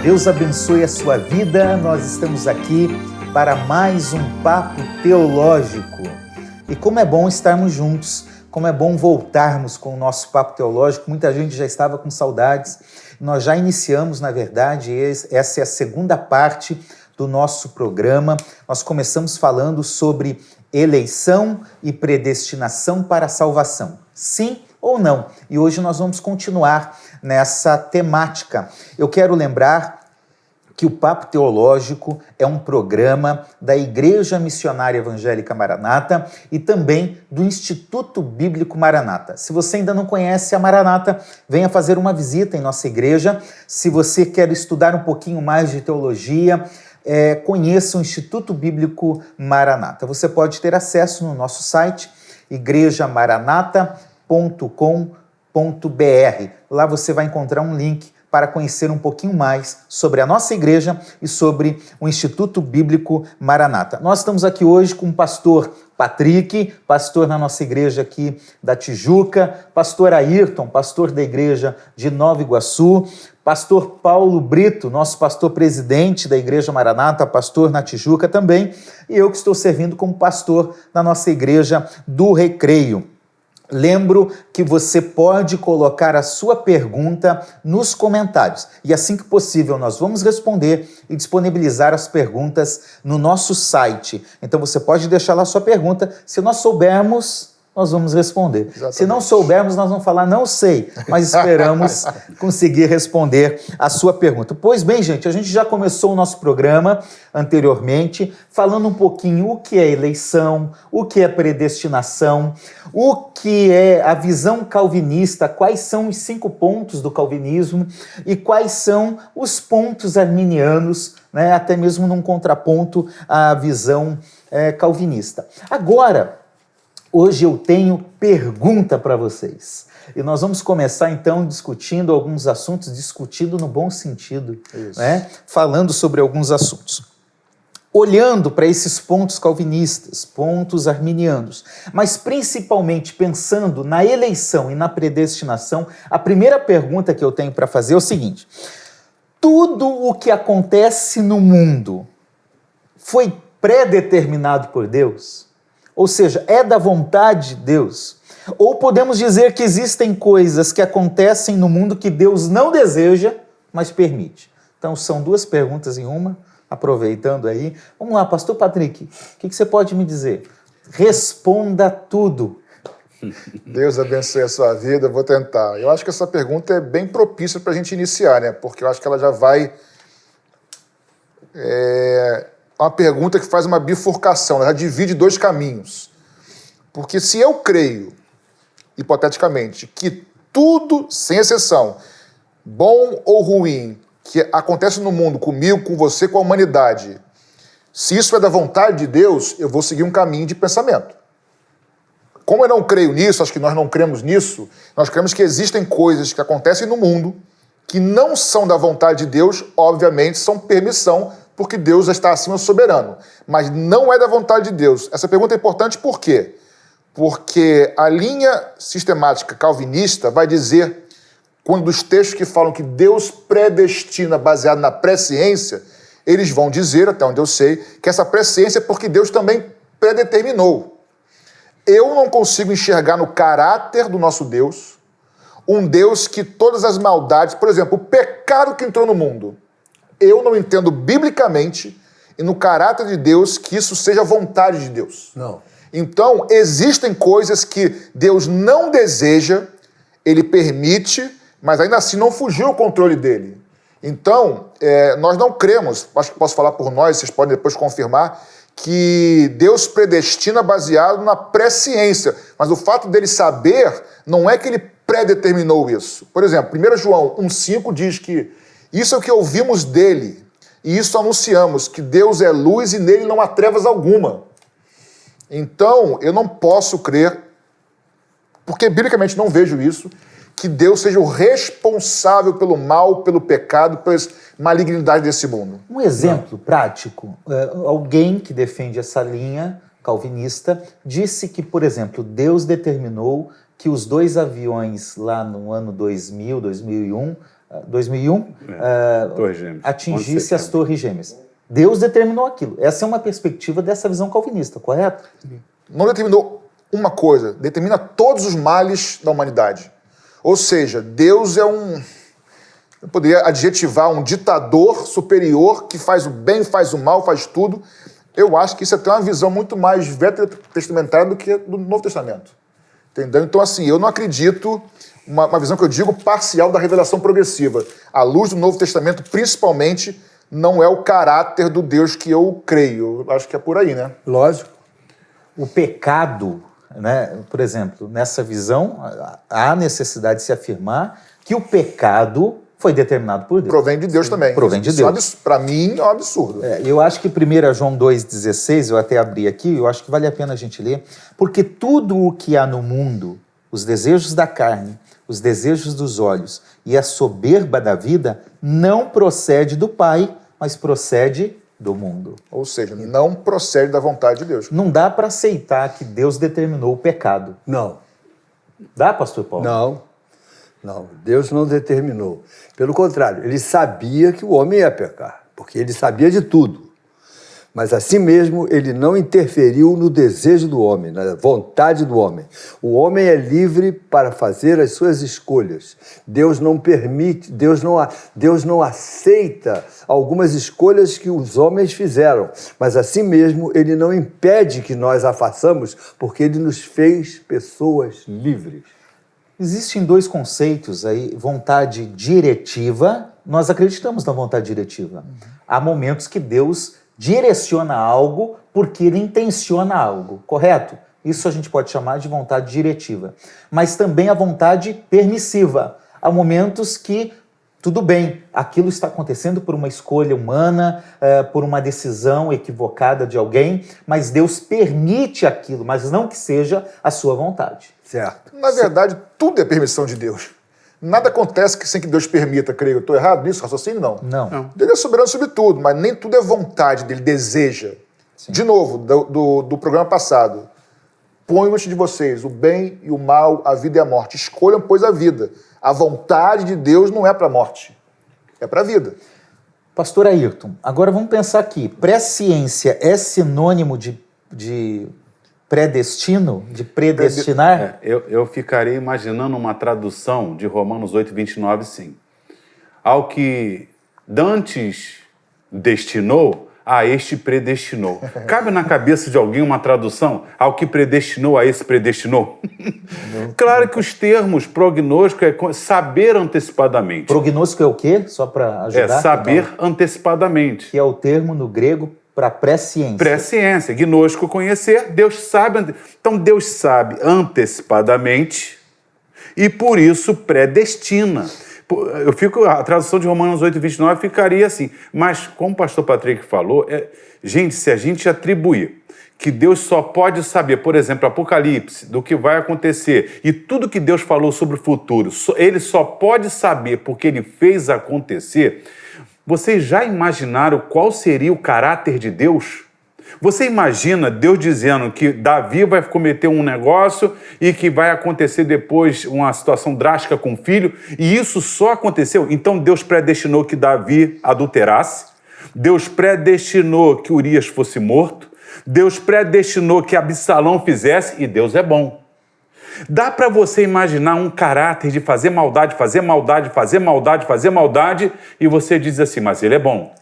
Deus abençoe a sua vida. Nós estamos aqui para mais um Papo Teológico. E como é bom estarmos juntos, como é bom voltarmos com o nosso Papo Teológico. Muita gente já estava com saudades. Nós já iniciamos, na verdade, essa é a segunda parte do nosso programa. Nós começamos falando sobre eleição e predestinação para a salvação. Sim ou não? E hoje nós vamos continuar nessa temática. Eu quero lembrar que o Papo Teológico é um programa da Igreja Missionária Evangélica Maranata e também do Instituto Bíblico Maranata. Se você ainda não conhece a Maranata, venha fazer uma visita em nossa igreja. Se você quer estudar um pouquinho mais de teologia, conheça o Instituto Bíblico Maranata. Você pode ter acesso no nosso site, igrejamaranata.com.br. Lá você vai encontrar um link para conhecer um pouquinho mais sobre a nossa igreja e sobre o Instituto Bíblico Maranata. Nós estamos aqui hoje com o pastor Patrick, pastor na nossa igreja aqui da Tijuca, pastor Ayrton, pastor da igreja de Nova Iguaçu, pastor Paulo Brito, nosso pastor presidente da Igreja Maranata, pastor na Tijuca também, e eu que estou servindo como pastor na nossa igreja do Recreio. Lembro que você pode colocar a sua pergunta nos comentários e assim que possível nós vamos responder e disponibilizar as perguntas no nosso site. Então você pode deixar lá a sua pergunta, se nós soubermos, nós vamos responder. Exatamente. Se não soubermos, nós vamos falar não sei, mas esperamos conseguir responder a sua pergunta. Pois bem, gente, a gente já começou o nosso programa anteriormente, falando um pouquinho o que é eleição, o que é predestinação, o que é a visão calvinista, quais são os 5 pontos do calvinismo e quais são os pontos arminianos, né, até mesmo num contraponto à visão calvinista. Agora, hoje eu tenho pergunta para vocês. E nós vamos começar então discutindo alguns assuntos, discutindo no bom sentido, né? Falando sobre alguns assuntos. Olhando para esses pontos calvinistas, pontos arminianos, mas principalmente pensando na eleição e na predestinação, a primeira pergunta que eu tenho para fazer é o seguinte: tudo o que acontece no mundo foi predeterminado por Deus? Ou seja, é da vontade de Deus? Ou podemos dizer que existem coisas que acontecem no mundo que Deus não deseja, mas permite? Então, são 2 perguntas em uma, aproveitando aí. Vamos lá, pastor Patrick, o que você pode me dizer? Responda tudo. Deus abençoe a sua vida, eu vou tentar. Eu acho que essa pergunta é bem propícia para a gente iniciar, né? Porque eu acho que ela já vai... uma pergunta que faz uma bifurcação, ela já divide 2 caminhos. Porque se eu creio, hipoteticamente, que tudo, sem exceção, bom ou ruim, que acontece no mundo, comigo, com você, com a humanidade, se isso é da vontade de Deus, eu vou seguir um caminho de pensamento. Como eu não creio nisso, acho que nós não cremos nisso, nós cremos que existem coisas que acontecem no mundo que não são da vontade de Deus, obviamente, são permissão, porque Deus está acima soberano, mas não é da vontade de Deus. Essa pergunta é importante por quê? Porque a linha sistemática calvinista vai dizer, quando dos textos que falam que Deus predestina baseado na presciência, eles vão dizer, até onde eu sei, que essa presciência é porque Deus também predeterminou. Eu não consigo enxergar no caráter do nosso Deus um Deus que todas as maldades, por exemplo, o pecado que entrou no mundo, eu não entendo biblicamente e no caráter de Deus que isso seja vontade de Deus. Não. Então, existem coisas que Deus não deseja, Ele permite, mas ainda assim não fugiu ao controle dele. Então, nós não cremos, acho que posso falar por nós, vocês podem depois confirmar, que Deus predestina baseado na presciência. Mas o fato dele saber não é que ele predeterminou isso. Por exemplo, 1 João 1,5 diz que isso é o que ouvimos dele, e isso anunciamos, que Deus é luz e nele não há trevas alguma. Então, eu não posso crer, porque biblicamente não vejo isso, que Deus seja o responsável pelo mal, pelo pecado, pelas malignidades desse mundo. Um exemplo prático, alguém que defende essa linha calvinista disse que, por exemplo, Deus determinou que os 2 aviões lá no ano 2000, 2001, 2001, Torres Gêmeas. atingisse as Torres Gêmeas. Deus determinou aquilo. Essa é uma perspectiva dessa visão calvinista, correto? Não determinou uma coisa, determina todos os males da humanidade. Ou seja, Deus é eu poderia adjetivar um ditador superior que faz o bem, faz o mal, faz tudo. Eu acho que isso é até uma visão muito mais veterotestamentária do que do Novo Testamento. Entendeu? Então, assim, eu não acredito, uma visão que eu digo parcial da revelação progressiva. À luz do Novo Testamento, principalmente, não é o caráter do Deus que eu creio. Eu acho que é por aí, né? Lógico. O pecado, né, por exemplo, nessa visão, há necessidade de se afirmar que o pecado foi determinado por Deus. Provém de Deus também. Provém de Deus. Para mim, é um absurdo. Eu acho que 1 João 2,16, eu até abri aqui, eu acho que vale a pena a gente ler, porque tudo o que há no mundo, os desejos da carne, os desejos dos olhos e a soberba da vida, não procede do Pai, mas procede do mundo. Ou seja, não procede da vontade de Deus. Não dá para aceitar que Deus determinou o pecado. Não. Dá, pastor Paulo? Não, Deus não determinou. Pelo contrário, ele sabia que o homem ia pecar, porque ele sabia de tudo. Mas assim mesmo, ele não interferiu no desejo do homem, na vontade do homem. O homem é livre para fazer as suas escolhas. Deus não permite, Deus não aceita algumas escolhas que os homens fizeram. Mas assim mesmo, ele não impede que nós a façamos, porque ele nos fez pessoas livres. Existem dois conceitos aí, vontade diretiva. Nós acreditamos na vontade diretiva. Há momentos que Deus direciona algo porque ele intenciona algo, correto? Isso a gente pode chamar de vontade diretiva. Mas também a vontade permissiva. Há momentos que, tudo bem, aquilo está acontecendo por uma escolha humana, por uma decisão equivocada de alguém, mas Deus permite aquilo, mas não que seja a sua vontade. Certo. Na verdade, tudo é permissão de Deus. Nada acontece sem que Deus permita, creio. Eu estou errado nisso? Raciocínio? Não. Não. Deus é soberano sobre tudo, mas nem tudo é vontade dele, deseja. Sim. De novo, do programa passado. Ponho diante de vocês o bem e o mal, a vida e a morte. Escolham, pois, a vida. A vontade de Deus não é para a morte, é para a vida. Pastor Ayrton, agora vamos pensar aqui. Presciência é sinônimo de predestino, de predestinar? Eu ficarei imaginando uma tradução de Romanos 8:29, sim. Ao que dantes destinou, a este predestinou. Cabe na cabeça de alguém uma tradução? Ao que predestinou, a esse predestinou? Claro que os termos prognóstico é saber antecipadamente. Prognóstico é o quê? Só para ajudar? É saber antecipadamente. Que é o termo no grego para presciência. Presciência, gnóstico, conhecer, Deus sabe. Então Deus sabe antecipadamente e por isso predestina. A tradução de Romanos 8:29 ficaria assim. Mas, como o pastor Patrick falou, gente, se a gente atribuir que Deus só pode saber, por exemplo, Apocalipse, do que vai acontecer, e tudo que Deus falou sobre o futuro, ele só pode saber porque ele fez acontecer. Vocês já imaginaram qual seria o caráter de Deus? Você imagina Deus dizendo que Davi vai cometer um negócio e que vai acontecer depois uma situação drástica com o filho, e isso só aconteceu? Então Deus predestinou que Davi adulterasse, Deus predestinou que Urias fosse morto, Deus predestinou que Absalão fizesse, e Deus é bom. Dá para você imaginar um caráter de fazer maldade, fazer maldade, fazer maldade, fazer maldade, e você diz assim, mas ele é bom.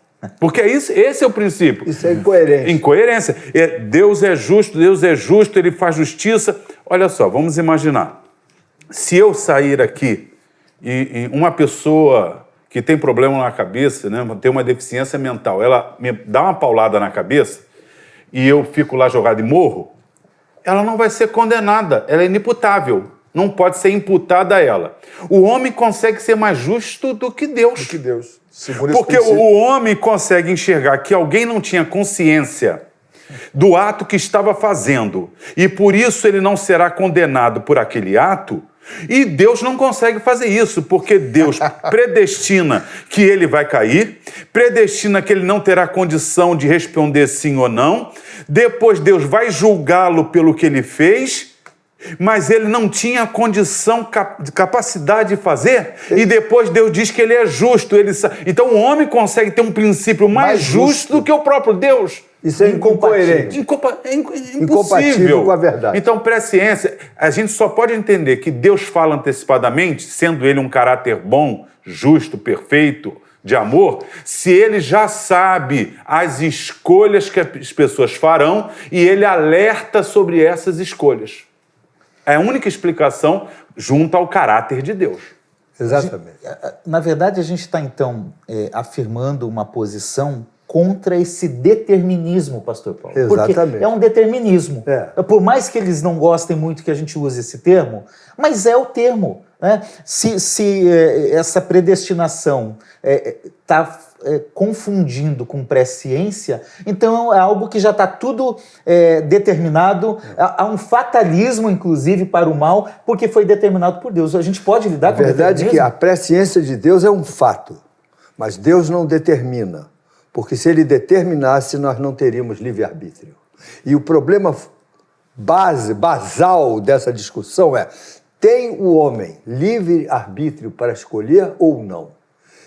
Porque esse é o princípio. Isso é incoerência. Incoerência. Deus é justo, ele faz justiça. Olha só, vamos imaginar. Se eu sair aqui e uma pessoa que tem problema na cabeça, né, tem uma deficiência mental, ela me dá uma paulada na cabeça e eu fico lá jogado e morro, ela não vai ser condenada, ela é inimputável, não pode ser imputada a ela. O homem consegue ser mais justo do que Deus. Do que Deus. Porque o homem consegue enxergar que alguém não tinha consciência do ato que estava fazendo e por isso ele não será condenado por aquele ato, e Deus não consegue fazer isso, porque Deus predestina que ele vai cair, predestina que ele não terá condição de responder sim ou não, depois Deus vai julgá-lo pelo que ele fez mas ele não tinha condição, capacidade de fazer, e depois Deus diz que ele é justo. Então o homem consegue ter um princípio mais justo do que o próprio Deus. Isso é incoerente. Incompatível com a verdade. Então, presciência, a gente só pode entender que Deus fala antecipadamente, sendo ele um caráter bom, justo, perfeito, de amor, se ele já sabe as escolhas que as pessoas farão e ele alerta sobre essas escolhas. É a única explicação junto ao caráter de Deus. Exatamente. Na verdade, a gente está, então, afirmando uma posição contra esse determinismo, pastor Paulo. Exatamente. Porque é um determinismo. Por mais que eles não gostem muito que a gente use esse termo, mas é o termo. Né? Se essa predestinação está confundindo com presciência, então é algo que já está tudo determinado. Há um fatalismo, inclusive, para o mal, porque foi determinado por Deus. A gente pode lidar com o determinismo? A verdade é que a presciência de Deus é um fato, mas Deus não determina. Porque se ele determinasse, nós não teríamos livre-arbítrio. E o problema basal dessa discussão é: tem o homem livre-arbítrio para escolher ou não?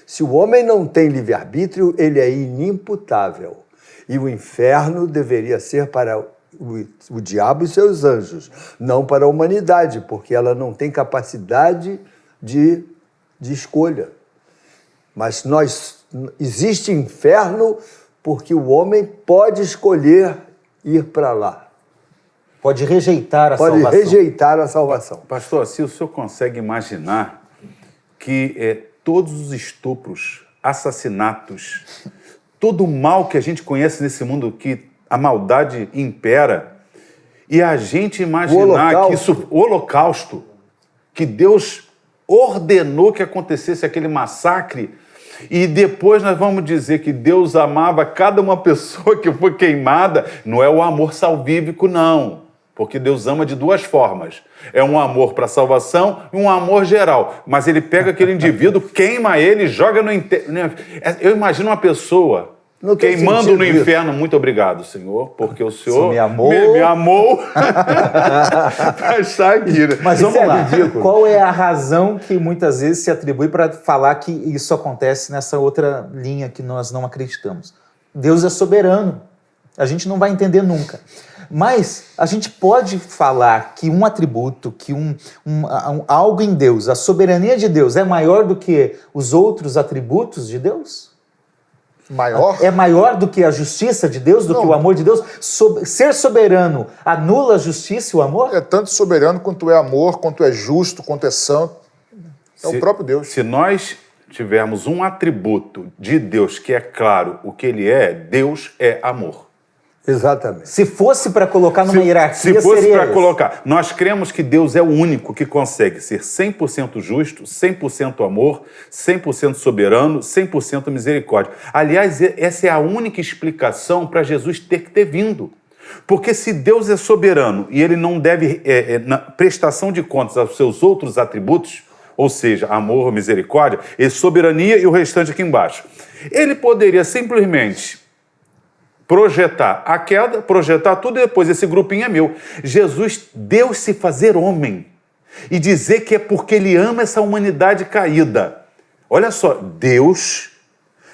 Se o homem não tem livre-arbítrio, ele é inimputável. E o inferno deveria ser para o diabo e seus anjos, não para a humanidade, porque ela não tem capacidade de escolha. Mas existe inferno porque o homem pode escolher ir para lá. Pode rejeitar a salvação. Pode rejeitar a salvação. Pastor, se o senhor consegue imaginar que todos os estupros, assassinatos, todo o mal que a gente conhece nesse mundo, que a maldade impera, e a gente imaginar que isso, o Holocausto, que Deus ordenou que acontecesse aquele massacre, e depois nós vamos dizer que Deus amava cada uma pessoa que foi queimada, não é o amor salvífico, não. Porque Deus ama de duas formas. É um amor para a salvação e um amor geral. Mas ele pega aquele indivíduo, queima ele, joga no inferno. Eu imagino uma pessoa queimando no inferno. Muito obrigado, Senhor, porque o Senhor me amou. Me amou para estar aqui. Né? Mas vamos lá. Qual é a razão que muitas vezes se atribui para falar que isso acontece nessa outra linha que nós não acreditamos? Deus é soberano. A gente não vai entender nunca. Mas a gente pode falar que um atributo, que algo em Deus, a soberania de Deus é maior do que os outros atributos de Deus? Maior? É maior do que a justiça de Deus, do que o amor de Deus? Ser soberano anula a justiça e o amor? É tanto soberano quanto é amor, quanto é justo, quanto é santo. É o próprio Deus. Se nós tivermos um atributo de Deus que é claro o que ele é, Deus é amor. Exatamente. Se fosse para colocar numa hierarquia, se fosse seria para colocar, nós cremos que Deus é o único que consegue ser 100% justo, 100% amor, 100% soberano, 100% misericórdia. Aliás, essa é a única explicação para Jesus ter que ter vindo. Porque se Deus é soberano e ele não deve, na prestação de contas aos seus outros atributos, ou seja, amor, misericórdia, e soberania e o restante aqui embaixo, ele poderia simplesmente projetar a queda, projetar tudo e depois esse grupinho é meu. Jesus, Deus se fazer homem e dizer que é porque ele ama essa humanidade caída. Olha só, Deus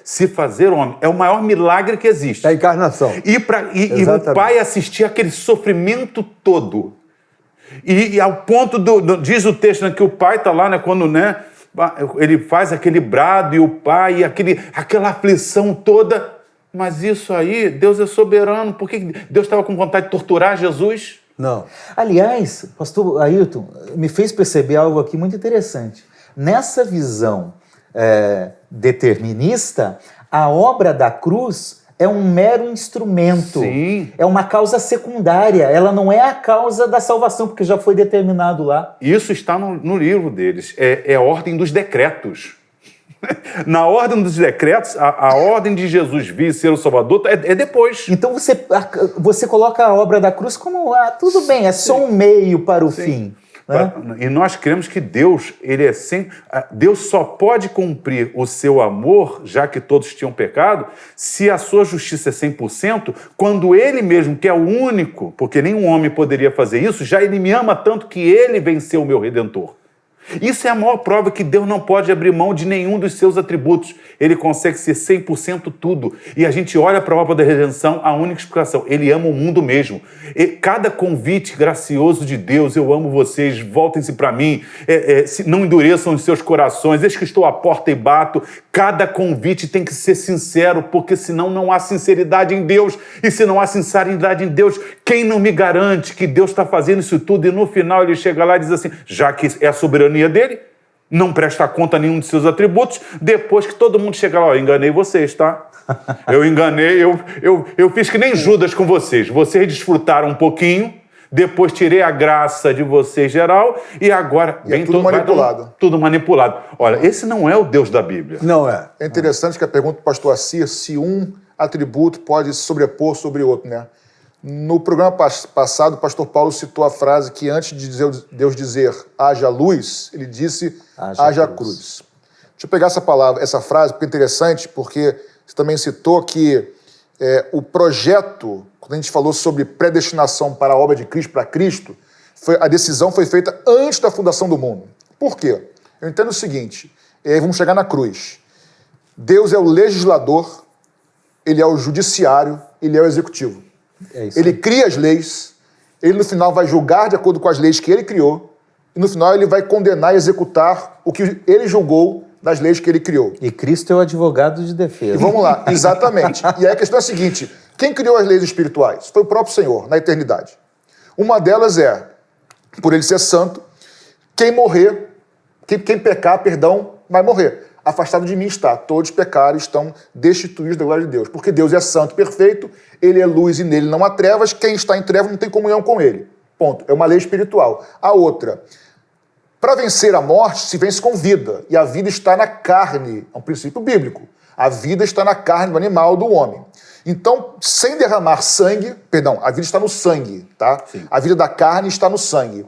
se fazer homem é o maior milagre que existe. É a encarnação. E o Pai assistir aquele sofrimento todo. E ao ponto diz o texto, né, que o Pai está lá, né, quando, né, ele faz aquele brado e o Pai, aquela aflição toda. Mas isso aí, Deus é soberano. Por que Deus estava com vontade de torturar Jesus? Não. Aliás, pastor Ailton, me fez perceber algo aqui muito interessante. Nessa visão determinista, a obra da cruz é um mero instrumento. Sim. É uma causa secundária. Ela não é a causa da salvação, porque já foi determinado lá. Isso está no livro deles. É a ordem dos decretos. Na ordem dos decretos, a ordem de Jesus vir ser o Salvador é depois. Então você coloca a obra da cruz como, tudo bem, é só um meio para o fim. né? E nós cremos que Deus, ele é Deus só pode cumprir o seu amor, já que todos tinham pecado, se a sua justiça é 100%, quando ele mesmo, que é o único, porque nenhum homem poderia fazer isso, já ele me ama tanto que ele venceu o meu Redentor. Isso é a maior prova que Deus não pode abrir mão de nenhum dos seus atributos. Ele consegue ser 100% tudo. E a gente olha para a obra da redenção, a única explicação, ele ama o mundo mesmo. E cada convite gracioso de Deus, eu amo vocês, voltem-se para mim, não endureçam os seus corações, eis que estou à porta e bato. Cada convite tem que ser sincero, porque senão não há sinceridade em Deus. E se não há sinceridade em Deus, quem não me garante que Deus está fazendo isso tudo? E no final ele chega lá e diz assim, já que é a soberania dele, não presta conta a nenhum de seus atributos, depois que todo mundo chega lá, eu enganei vocês, tá? Eu enganei, eu fiz que nem Judas com vocês. Vocês desfrutaram um pouquinho, depois tirei a graça de vocês geral, e agora... E é tudo manipulado. Tudo manipulado. Olha, esse não é o Deus da Bíblia. Não é. É interessante que a pergunta do pastor Assir, se um atributo pode se sobrepor sobre o outro, né? No programa passado, o pastor Paulo citou a frase que antes de Deus dizer haja luz, ele disse haja cruz. Deixa eu pegar essa frase, porque é interessante, porque você também citou que o projeto, quando a gente falou sobre predestinação para a obra de Cristo, para Cristo, a decisão foi feita antes da fundação do mundo. Por quê? Eu entendo o seguinte, vamos chegar na cruz. Deus é o legislador, ele é o judiciário, ele é o executivo. Ele cria as leis, ele no final vai julgar de acordo com as leis que ele criou, e no final ele vai condenar e executar o que ele julgou das leis que ele criou. E Cristo é o advogado de defesa. E vamos lá, exatamente. E aí a questão é a seguinte, quem criou as leis espirituais? Foi o próprio Senhor, na eternidade. Uma delas é, por ele ser santo, quem pecar, vai morrer. Afastado de mim está, todos pecaram e estão destituídos da glória de Deus. Porque Deus é santo, perfeito, ele é luz e nele não há trevas, quem está em trevas não tem comunhão com ele. Ponto. É uma lei espiritual. A outra, para vencer a morte, se vence com vida. E a vida está na carne, é um princípio bíblico. A vida está na carne do animal, do homem. Então, sem derramar sangue, a vida está no sangue, tá? Sim. A vida da carne está no sangue.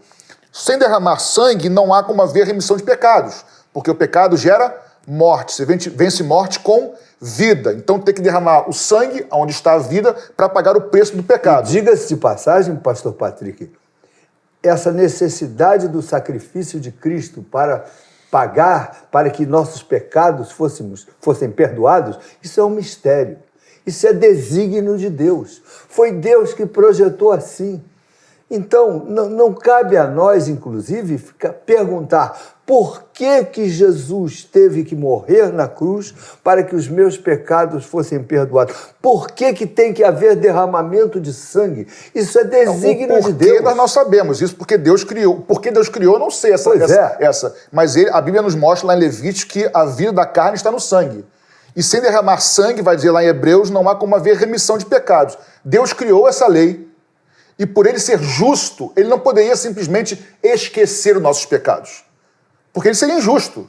Sem derramar sangue, não há como haver remissão de pecados, porque o pecado gera morte, você vence morte com vida. Então tem que derramar o sangue, onde está a vida, para pagar o preço do pecado. Diga-se de passagem, pastor Patrick, essa necessidade do sacrifício de Cristo para pagar, para que nossos pecados fossem perdoados, isso é um mistério. Isso é desígnio de Deus. Foi Deus que projetou assim. Então, não cabe a nós, inclusive, perguntar por que Jesus teve que morrer na cruz para que os meus pecados fossem perdoados. Por que tem que haver derramamento de sangue? Isso é desígnio de Deus. Nós não sabemos isso, porque Deus criou. Porque Deus criou, eu não sei essa. Mas a Bíblia nos mostra lá em Levítico que a vida da carne está no sangue. E sem derramar sangue, vai dizer lá em Hebreus, não há como haver remissão de pecados. Deus criou essa lei. E por ele ser justo, ele não poderia simplesmente esquecer os nossos pecados. Porque ele seria injusto.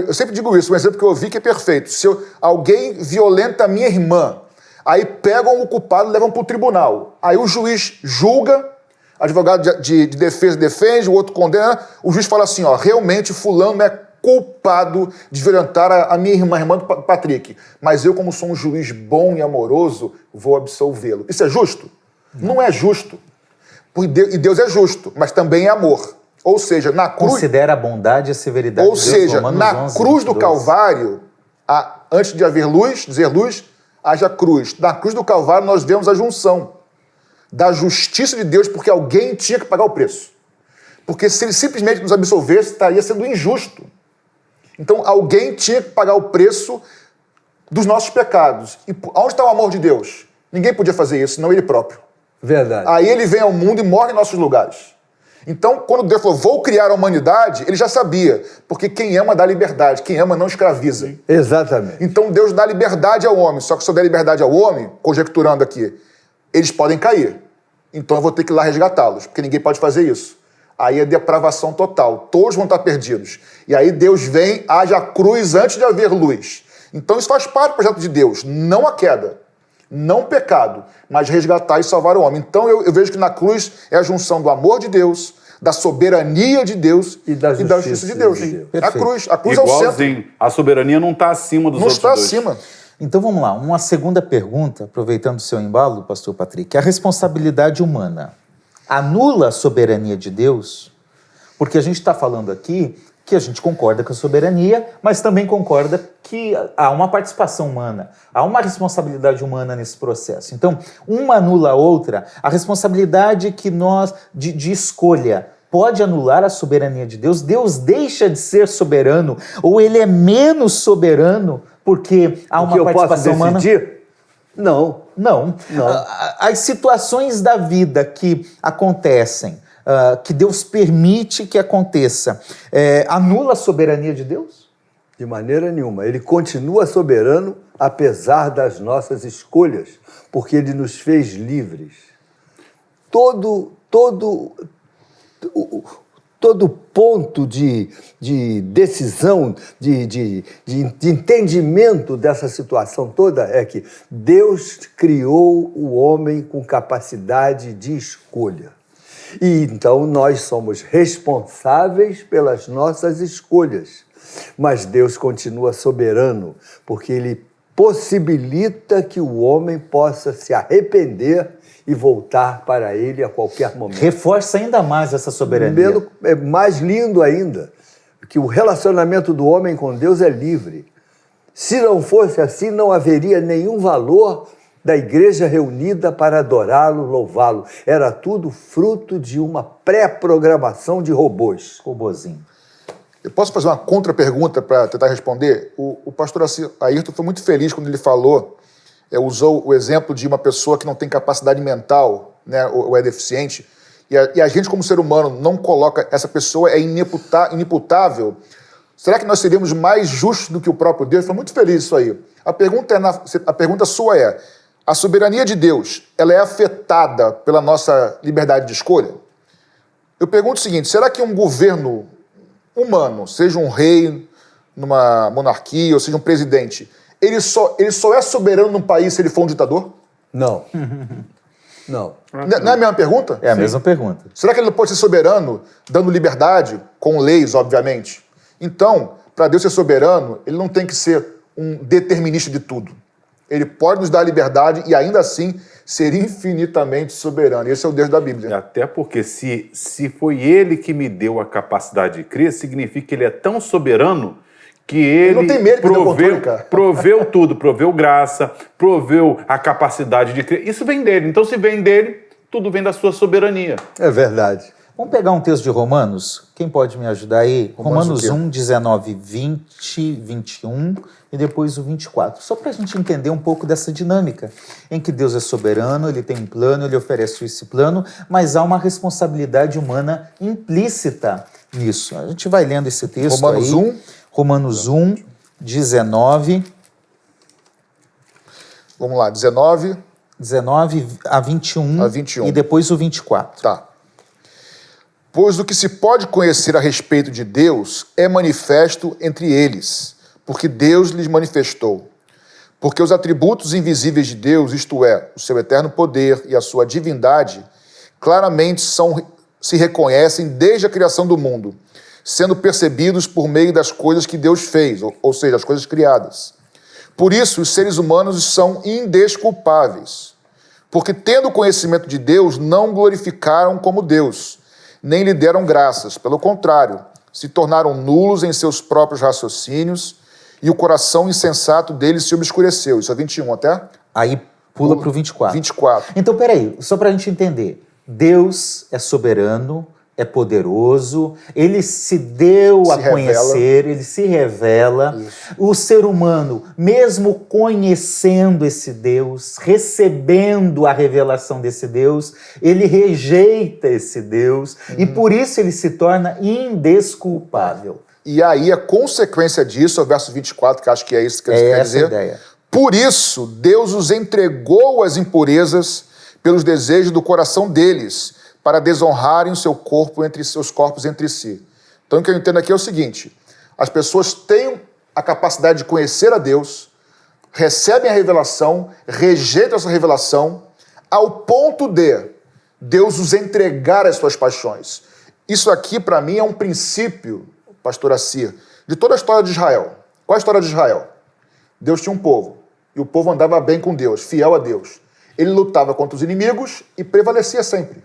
Eu sempre digo isso, um exemplo que eu ouvi que é perfeito. Se alguém violenta a minha irmã, aí pegam o culpado e levam para o tribunal. Aí o juiz julga, advogado de defesa defende, o outro condena, o juiz fala assim, realmente fulano é culpado de violentar a minha irmã, a irmã do Patrick. Mas eu, como sou um juiz bom e amoroso, vou absolvê-lo. Isso é justo? Não é justo. E Deus é justo, mas também é amor. Ou seja, na cruz... Considera a bondade e a severidade de Deus. Ou seja, na cruz do Calvário, antes de dizer luz, haja cruz. Na cruz do Calvário nós vemos a junção da justiça de Deus, porque alguém tinha que pagar o preço. Porque se ele simplesmente nos absolvesse, estaria sendo injusto. Então alguém tinha que pagar o preço dos nossos pecados. E onde está o amor de Deus? Ninguém podia fazer isso, senão ele próprio. Verdade. Aí ele vem ao mundo e morre em nossos lugares. Então, quando Deus falou, vou criar a humanidade, ele já sabia. Porque quem ama dá liberdade, quem ama não escraviza. Exatamente. Então Deus dá liberdade ao homem. Só que se eu der liberdade ao homem, conjecturando aqui, eles podem cair. Então eu vou ter que ir lá resgatá-los, porque ninguém pode fazer isso. Aí é depravação total. Todos vão estar perdidos. E aí Deus vem, haja cruz antes de haver luz. Então isso faz parte do projeto de Deus. Não a queda. Não pecado, mas resgatar e salvar o homem. Então eu vejo que na cruz é a junção do amor de Deus, da soberania de Deus E da justiça de Deus. de Deus. A cruz é o centro. Igualzinho, a soberania não está acima dos Não outros está dois. acima. Então vamos lá, uma segunda pergunta, aproveitando o seu embalo, pastor Patrick. A responsabilidade humana anula a soberania de Deus? Porque a gente está falando aqui que a gente concorda com a soberania, mas também concorda que há uma participação humana, há uma responsabilidade humana nesse processo. Então, uma anula a outra, a responsabilidade que nós, de escolha, pode anular a soberania de Deus? Deus deixa de ser soberano, ou ele é menos soberano porque há uma participação humana? Não. Não. As situações da vida que acontecem, que Deus permite que aconteça, anula a soberania de Deus? De maneira nenhuma. Ele continua soberano apesar das nossas escolhas, porque ele nos fez livres. Todo ponto de decisão, de entendimento dessa situação toda é que Deus criou o homem com capacidade de escolha. E então nós somos responsáveis pelas nossas escolhas. Mas Deus continua soberano, porque Ele possibilita que o homem possa se arrepender e voltar para Ele a qualquer momento. Reforça ainda mais essa soberania. É mais lindo ainda, que o relacionamento do homem com Deus é livre. Se não fosse assim, não haveria nenhum valor da igreja reunida para adorá-lo, louvá-lo. Era tudo fruto de uma pré-programação de robôs. Robozinho. Eu posso fazer uma contra-pergunta para tentar responder? O pastor Ayrton foi muito feliz quando ele falou, usou o exemplo de uma pessoa que não tem capacidade mental, né, ou é deficiente, e a gente, como ser humano, não coloca, essa pessoa é inimputável. Será que nós seríamos mais justos do que o próprio Deus? Foi muito feliz isso aí. A pergunta sua é, a soberania de Deus, ela é afetada pela nossa liberdade de escolha? Eu pergunto o seguinte, será que um governo humano, seja um rei, numa monarquia, ou seja um presidente, ele só é soberano num país se ele for um ditador? Não. Não. Não é a mesma pergunta? É a mesma pergunta. Será que ele não pode ser soberano dando liberdade, com leis, obviamente? Então, para Deus ser soberano, ele não tem que ser um determinista de tudo. Ele pode nos dar liberdade e ainda assim ser infinitamente soberano. Esse é o Deus da Bíblia. Até porque se foi ele que me deu a capacidade de crer, significa que ele é tão soberano que ele não tem medo de controle, cara. proveu tudo, proveu graça, proveu a capacidade de crer. Isso vem dele. Então, se vem dele, tudo vem da sua soberania. É verdade. Vamos pegar um texto de Romanos? Quem pode me ajudar aí? Romanos o quê? 1, 19, 20, 21 e depois o 24. Só para a gente entender um pouco dessa dinâmica em que Deus é soberano, Ele tem um plano, Ele oferece esse plano, mas há uma responsabilidade humana implícita nisso. A gente vai lendo esse texto Romanos aí. 1. Romanos 1, 19. Vamos lá, 19 a 21 a 21. E depois o 24. Tá. Pois o que se pode conhecer a respeito de Deus é manifesto entre eles, porque Deus lhes manifestou. Porque os atributos invisíveis de Deus, isto é, o seu eterno poder e a sua divindade, claramente se reconhecem desde a criação do mundo, sendo percebidos por meio das coisas que Deus fez, ou seja, as coisas criadas. Por isso, os seres humanos são indesculpáveis, porque tendo conhecimento de Deus, não glorificaram como Deus, nem lhe deram graças. Pelo contrário, se tornaram nulos em seus próprios raciocínios e o coração insensato deles se obscureceu. Isso é 21 até? Aí pula para o 24. 24. Então, peraí, só para a gente entender. Deus é soberano, é poderoso, Ele se deu a conhecer, Ele se revela. Isso. O ser humano, mesmo conhecendo esse Deus, recebendo a revelação desse Deus, ele rejeita esse Deus e por isso ele se torna indesculpável. E aí a consequência disso é o verso 24, que acho que é isso que ele quer dizer. Ideia. Por isso, Deus os entregou às impurezas pelos desejos do coração deles, para desonrarem o seu corpo seus corpos entre si. Então, o que eu entendo aqui é o seguinte, as pessoas têm a capacidade de conhecer a Deus, recebem a revelação, rejeitam essa revelação, ao ponto de Deus os entregar às suas paixões. Isso aqui, para mim, é um princípio, pastor Assir, de toda a história de Israel. Qual a história de Israel? Deus tinha um povo, e o povo andava bem com Deus, fiel a Deus. Ele lutava contra os inimigos e prevalecia sempre.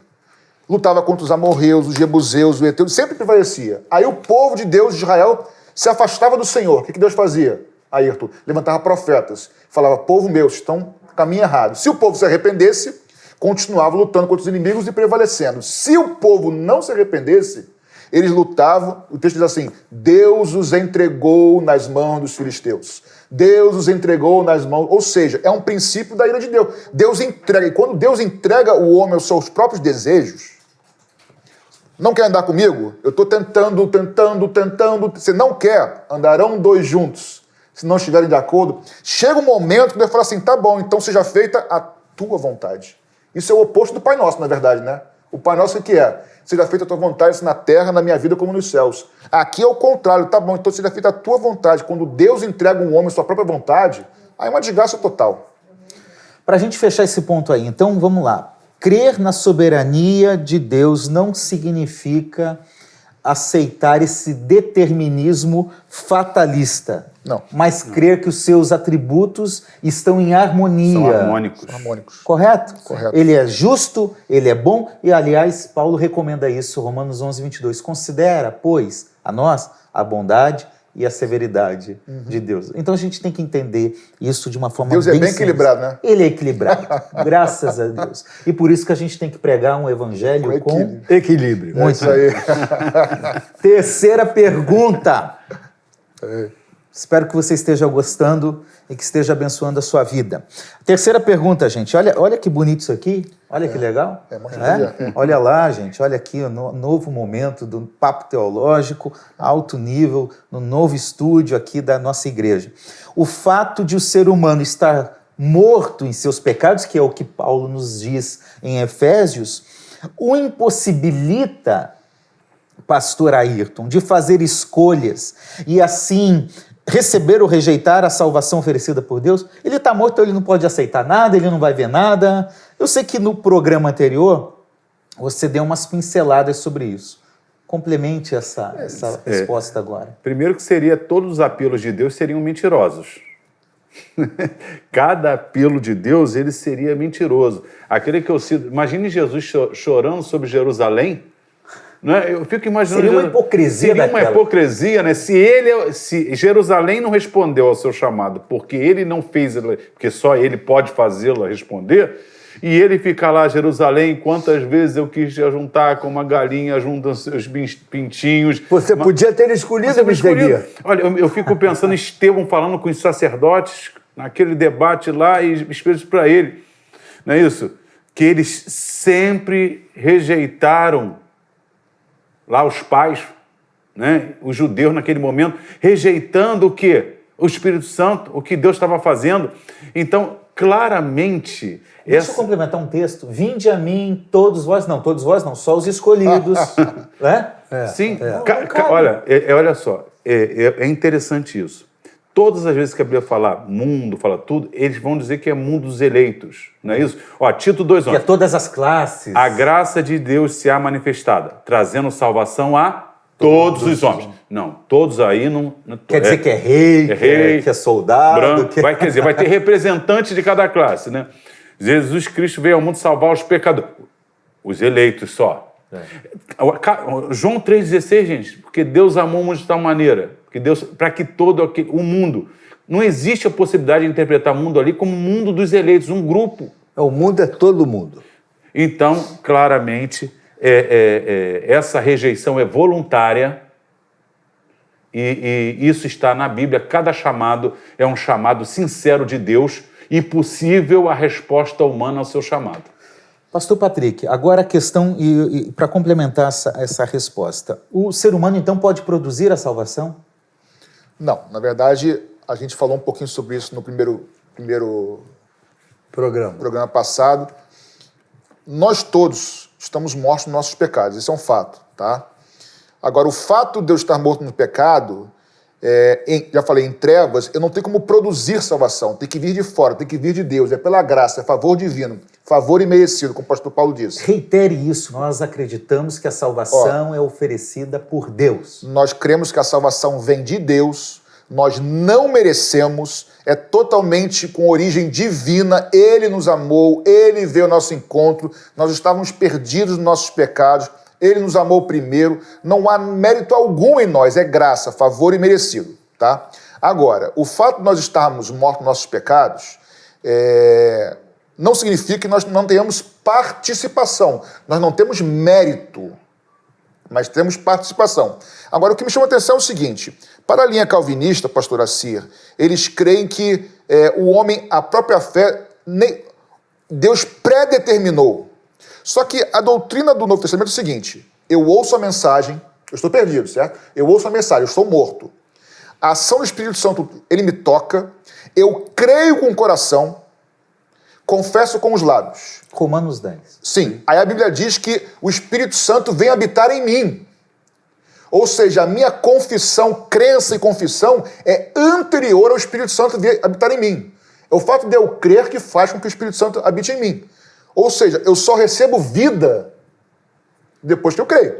Lutava contra os amorreus, os jebuseus, os heteus, sempre prevalecia. Aí o povo de Deus, de Israel, se afastava do Senhor. O que Deus fazia? Ayrton levantava profetas, falava, povo meu, estão no caminho errado. Se o povo se arrependesse, continuava lutando contra os inimigos e prevalecendo. Se o povo não se arrependesse, eles lutavam, o texto diz assim, Deus os entregou nas mãos dos filisteus. Deus os entregou nas mãos, ou seja, é um princípio da ira de Deus. Deus entrega, e quando Deus entrega o homem aos seus próprios desejos, não quer andar comigo? Eu estou tentando, você não quer? Andarão dois juntos, se não estiverem de acordo. Chega um momento que Deus fala assim, tá bom, então seja feita a tua vontade. Isso é o oposto do Pai Nosso, na verdade, né? O Pai Nosso o que é? Seja feita a tua vontade, na terra, na minha vida, como nos céus. Aqui é o contrário, tá bom, então seja feita a tua vontade. Quando Deus entrega um homem a sua própria vontade, aí é uma desgraça total. Para a gente fechar esse ponto aí, então vamos lá. Crer na soberania de Deus não significa aceitar esse determinismo fatalista. Não. Mas crer que os seus atributos estão em harmonia. São harmônicos. Harmônicos. Correto? Correto. Ele é justo, ele é bom, e aliás, Paulo recomenda isso, Romanos 11, 22. Considera, pois, a nós a bondade e a severidade de Deus. Então a gente tem que entender isso de uma forma Deus é bem simples. equilibrado, né? Ele é equilibrado, graças a Deus. E por isso que a gente tem que pregar um evangelho com Equilíbrio. É isso aí. Terceira pergunta. Espero que você esteja gostando e que esteja abençoando a sua vida. Terceira pergunta, gente. Olha que bonito isso aqui. Olha que legal. Olha lá, gente. Olha aqui o novo momento do Papo Teológico, alto nível, no novo estúdio aqui da nossa igreja. O fato de o ser humano estar morto em seus pecados, que é o que Paulo nos diz em Efésios, o impossibilita, pastor Ayrton, de fazer escolhas e assim receber ou rejeitar a salvação oferecida por Deus. Ele está morto, então ele não pode aceitar nada, ele não vai ver nada. Eu sei que no programa anterior você deu umas pinceladas sobre isso. Complemente essa resposta agora. Primeiro que seria, todos os apelos de Deus seriam mentirosos. Cada apelo de Deus, ele seria mentiroso. Aquele que eu cito, imagine Jesus chorando sobre Jerusalém. Né? Eu fico imaginando... Seria uma hipocrisia Seria daquela. uma hipocrisia, né? Se Jerusalém não respondeu ao seu chamado, porque ele não fez, porque só ele pode fazê-lo responder, e ele fica lá, Jerusalém, quantas vezes eu quis te juntar como uma galinha junta os seus pintinhos. Você podia ter escolhido, Mr. Olha, eu fico pensando em Estevão falando com os sacerdotes, naquele debate lá, e espírito para ele. Não é isso? Que eles sempre rejeitaram lá os pais, né, os judeus naquele momento, rejeitando o quê? O Espírito Santo, o que Deus estava fazendo. Então, claramente... Deixa eu complementar um texto. Vinde a mim, todos vós não, só os escolhidos. Né? Sim, olha, olha só, é interessante isso. Todas as vezes que a Bíblia fala mundo, fala tudo, eles vão dizer que é mundo dos eleitos, não é isso? Ó, Tito 2:11. Que é todas as classes. A graça de Deus se há manifestada, trazendo salvação a todos os homens. Não, todos aí não quer dizer que é rei, que é soldado. Branco, quer dizer, vai ter representante de cada classe, né? Jesus Cristo veio ao mundo salvar os pecadores. Os eleitos só. João 3,16, gente, porque Deus amou o mundo de tal maneira, que Deus, para que todo o mundo, não existe a possibilidade de interpretar o mundo ali como o mundo dos eleitos, um grupo. O mundo é todo mundo. Então, claramente, essa rejeição é voluntária e isso está na Bíblia. Cada chamado é um chamado sincero de Deus e possível a resposta humana ao seu chamado. Pastor Patrick, agora a questão, e para complementar essa resposta, o ser humano então pode produzir a salvação? Não, na verdade, a gente falou um pouquinho sobre isso no primeiro programa passado. Nós todos estamos mortos nos nossos pecados, isso é um fato, tá? Agora, o fato de eu estar morto no pecado já falei, em trevas, eu não tenho como produzir salvação. Tem que vir de fora, tem que vir de Deus. É pela graça, é favor divino, favor imerecido, como o pastor Paulo disse. Reitere isso. Nós acreditamos que a salvação é oferecida por Deus. Nós cremos que a salvação vem de Deus, nós não merecemos, é totalmente com origem divina. Ele nos amou, Ele veio ao nosso encontro, nós estávamos perdidos nos nossos pecados, Ele nos amou primeiro, não há mérito algum em nós, é graça, favor e merecido, tá? Agora, o fato de nós estarmos mortos nos nossos pecados não significa que nós não tenhamos participação, nós não temos mérito, mas temos participação. Agora, o que me chama a atenção é o seguinte, para a linha calvinista, pastor Assir, eles creem que o homem, a própria fé, Deus predeterminou. Só que a doutrina do Novo Testamento é o seguinte, eu ouço a mensagem, eu estou perdido, certo? Eu ouço a mensagem, eu estou morto. A ação do Espírito Santo, ele me toca, eu creio com o coração, confesso com os lábios. Romanos 10. Sim, aí a Bíblia diz que o Espírito Santo vem habitar em mim. Ou seja, a minha confissão, crença e confissão é anterior ao Espírito Santo vir habitar em mim. É o fato de eu crer que faz com que o Espírito Santo habite em mim. Ou seja, eu só recebo vida depois que eu creio.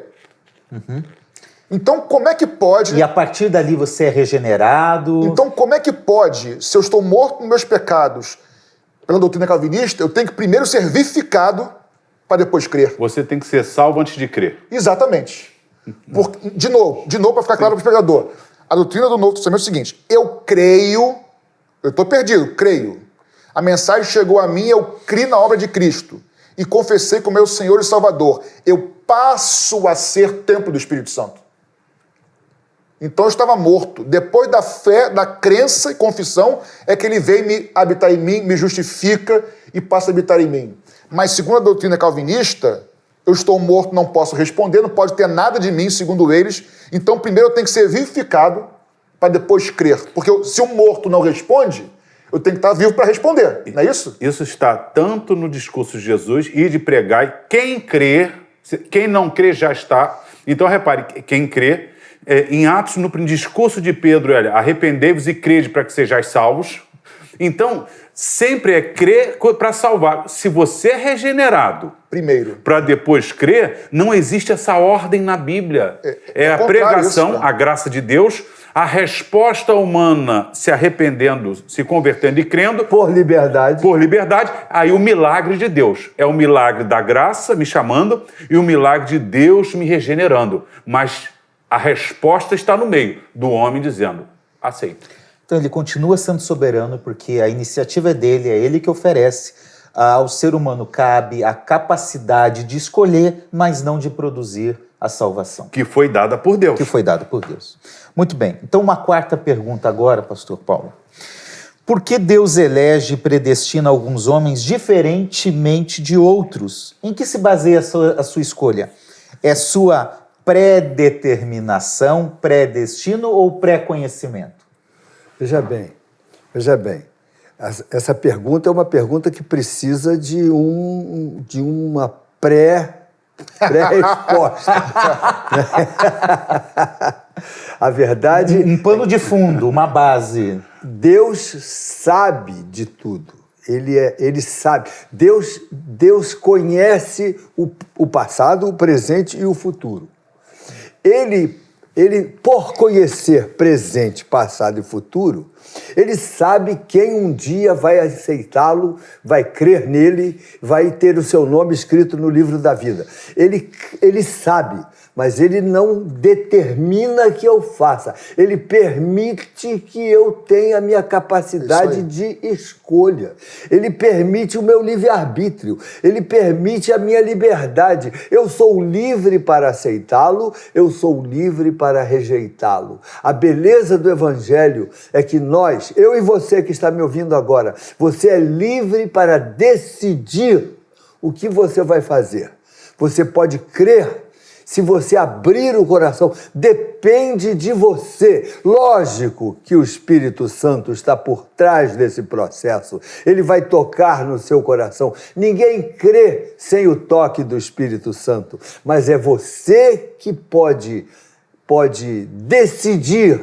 Então, como é que pode... E a partir dali você é regenerado. Então, como é que pode, se eu estou morto nos meus pecados, pela doutrina calvinista, eu tenho que primeiro ser vivificado para depois crer? Você tem que ser salvo antes de crer. Exatamente. De novo, para ficar claro para o pregador. A doutrina do Novo Testamento é o seguinte, eu creio, eu estou perdido, creio. A mensagem chegou a mim, eu criei na obra de Cristo e confessei como meu Senhor e Salvador. Eu passo a ser templo do Espírito Santo. Então eu estava morto. Depois da fé, da crença e confissão, é que ele vem me habitar em mim, me justifica e passa a habitar em mim. Mas segundo a doutrina calvinista, eu estou morto, não posso responder, não pode ter nada de mim, segundo eles. Então primeiro eu tenho que ser vivificado para depois crer. Porque se o morto não responde, eu tenho que estar vivo para responder, não é isso? Isso está tanto no discurso de Jesus e de pregar, quem crê, quem não crê já está. Então repare, quem crê, em Atos, no discurso de Pedro, arrependei-vos e crede para que sejais salvos. Então, sempre é crer para salvar. Se você é regenerado primeiro para depois crer, não existe essa ordem na Bíblia. É a pregação, isso, a graça de Deus, a resposta humana se arrependendo, se convertendo e crendo. Por liberdade. Por liberdade. Aí o milagre de Deus. É o milagre da graça me chamando e o milagre de Deus me regenerando. Mas a resposta está no meio do homem dizendo, aceito. Então ele continua sendo soberano porque a iniciativa é dele, é ele que oferece. Ao ser humano cabe a capacidade de escolher, mas não de produzir a salvação. Que foi dada por Deus. Que foi dada por Deus. Muito bem. Então uma quarta pergunta agora, pastor Paulo. Por que Deus elege e predestina alguns homens diferentemente de outros? Em que se baseia a sua escolha? É sua predeterminação, predestino ou pré-conhecimento? Veja bem. Essa pergunta é uma pergunta que precisa de uma pré-resposta. A verdade... Um pano de fundo, uma base. Deus sabe de tudo. Ele sabe. Deus conhece o passado, o presente e o futuro. Ele, por conhecer presente, passado e futuro, ele sabe quem um dia vai aceitá-lo, vai crer nele, vai ter o seu nome escrito no livro da vida. Ele sabe, mas ele não determina que eu faça. Ele permite que eu tenha a minha capacidade de escolha. Ele permite o meu livre-arbítrio. Ele permite a minha liberdade. Eu sou livre para aceitá-lo, eu sou livre para rejeitá-lo. A beleza do Evangelho é que nós, eu e você que está me ouvindo agora, você é livre para decidir o que você vai fazer. Você pode crer se você abrir o coração, depende de você. Lógico que o Espírito Santo está por trás desse processo. Ele vai tocar no seu coração. Ninguém crê sem o toque do Espírito Santo, mas é você que pode decidir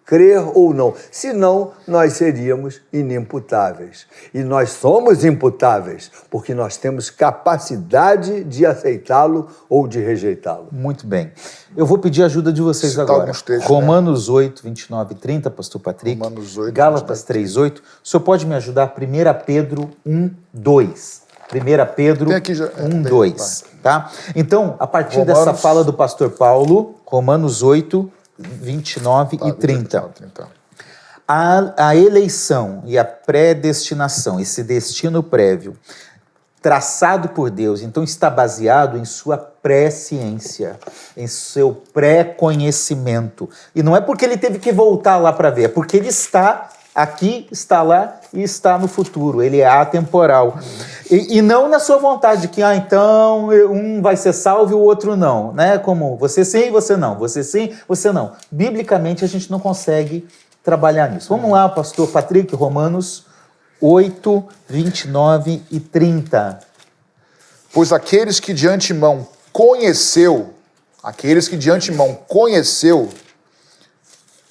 crer ou não. Senão, nós seríamos inimputáveis. E nós somos imputáveis, porque nós temos capacidade de aceitá-lo ou de rejeitá-lo. Muito bem. Eu vou pedir a ajuda de vocês Citar agora. alguns textos, Romanos 8, 29 e 30, pastor Patrick. Romanos 8, Gálatas 3, 8. O senhor pode me ajudar? 1 Pedro 1, 2. 1 Pedro Tem aqui já- 1, tem, 2. Tá? Então, a partir Romanos- dessa fala do pastor Paulo, Romanos 8, 29 e 30. 30. A eleição e a predestinação, esse destino prévio, traçado por Deus, então está baseado em sua presciência, em seu pré-conhecimento. E não é porque ele teve que voltar lá para ver, é porque ele está aqui, está lá e está no futuro. Ele é atemporal. E não na sua vontade, que então um vai ser salvo e o outro não. Né? Como você sim, você não. Você sim, você não. Biblicamente a gente não consegue trabalhar nisso. Vamos lá, pastor Patrick, Romanos 8, 29 e 30. Pois aqueles que de antemão conheceu,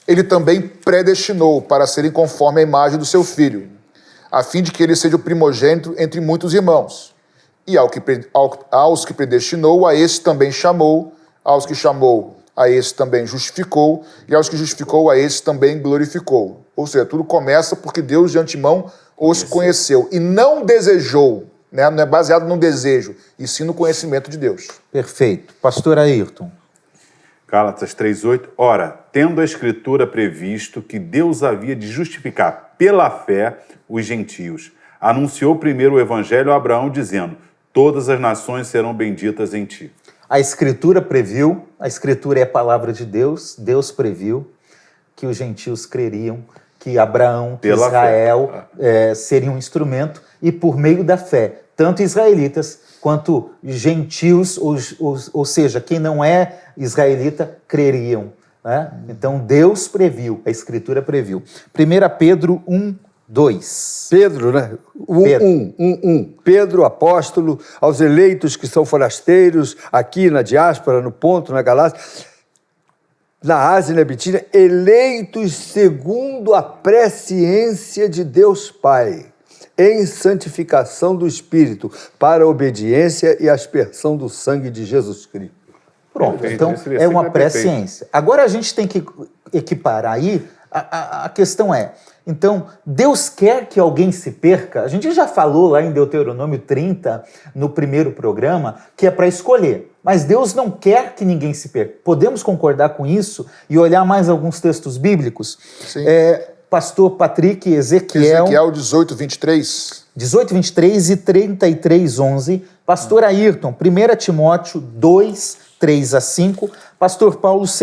ele também predestinou para serem conforme a imagem do seu Filho, a fim de que ele seja o primogênito entre muitos irmãos. E aos que predestinou, a esse também chamou, aos que chamou, a esse também justificou, e aos que justificou, a esse também glorificou. Ou seja, tudo começa porque Deus de antemão os conheceu e não desejou, né? Não é baseado no desejo, e sim no conhecimento de Deus. Perfeito. Pastor Ayrton. Gálatas 3:8. Ora, tendo a Escritura previsto que Deus havia de justificar pela fé os gentios, anunciou primeiro o evangelho a Abraão, dizendo: todas as nações serão benditas em ti. A Escritura previu, a Escritura é a palavra de Deus, Deus previu que os gentios creriam, que Abraão, que Pela Israel seria um instrumento, e por meio da fé, tanto israelitas quanto gentios, ou seja, quem não é israelita, creriam. Né? Então Deus previu, a Escritura previu. 1 Pedro 1, 2. Pedro, né? Pedro, apóstolo, aos eleitos que são forasteiros, aqui na diáspora, no Ponto, na Galácia, na Ásia e na Bitínia, eleitos segundo a presciência de Deus Pai, em santificação do Espírito, para a obediência e aspersão do sangue de Jesus Cristo. Pronto, Perfeito, então esse é versículo uma é perfeito. presciência. Agora a gente tem que equiparar aí, a questão é, então, Deus quer que alguém se perca? A gente já falou lá em Deuteronômio 30, no primeiro programa, que é para escolher. Mas Deus não quer que ninguém se perca. Podemos concordar com isso e olhar mais alguns textos bíblicos? Sim. Pastor Patrick, Ezequiel 18, 23. 18, 23 e 33, 11. Pastor Ayrton, 1 Timóteo 2, 3 a 5. Pastor Paulo, 2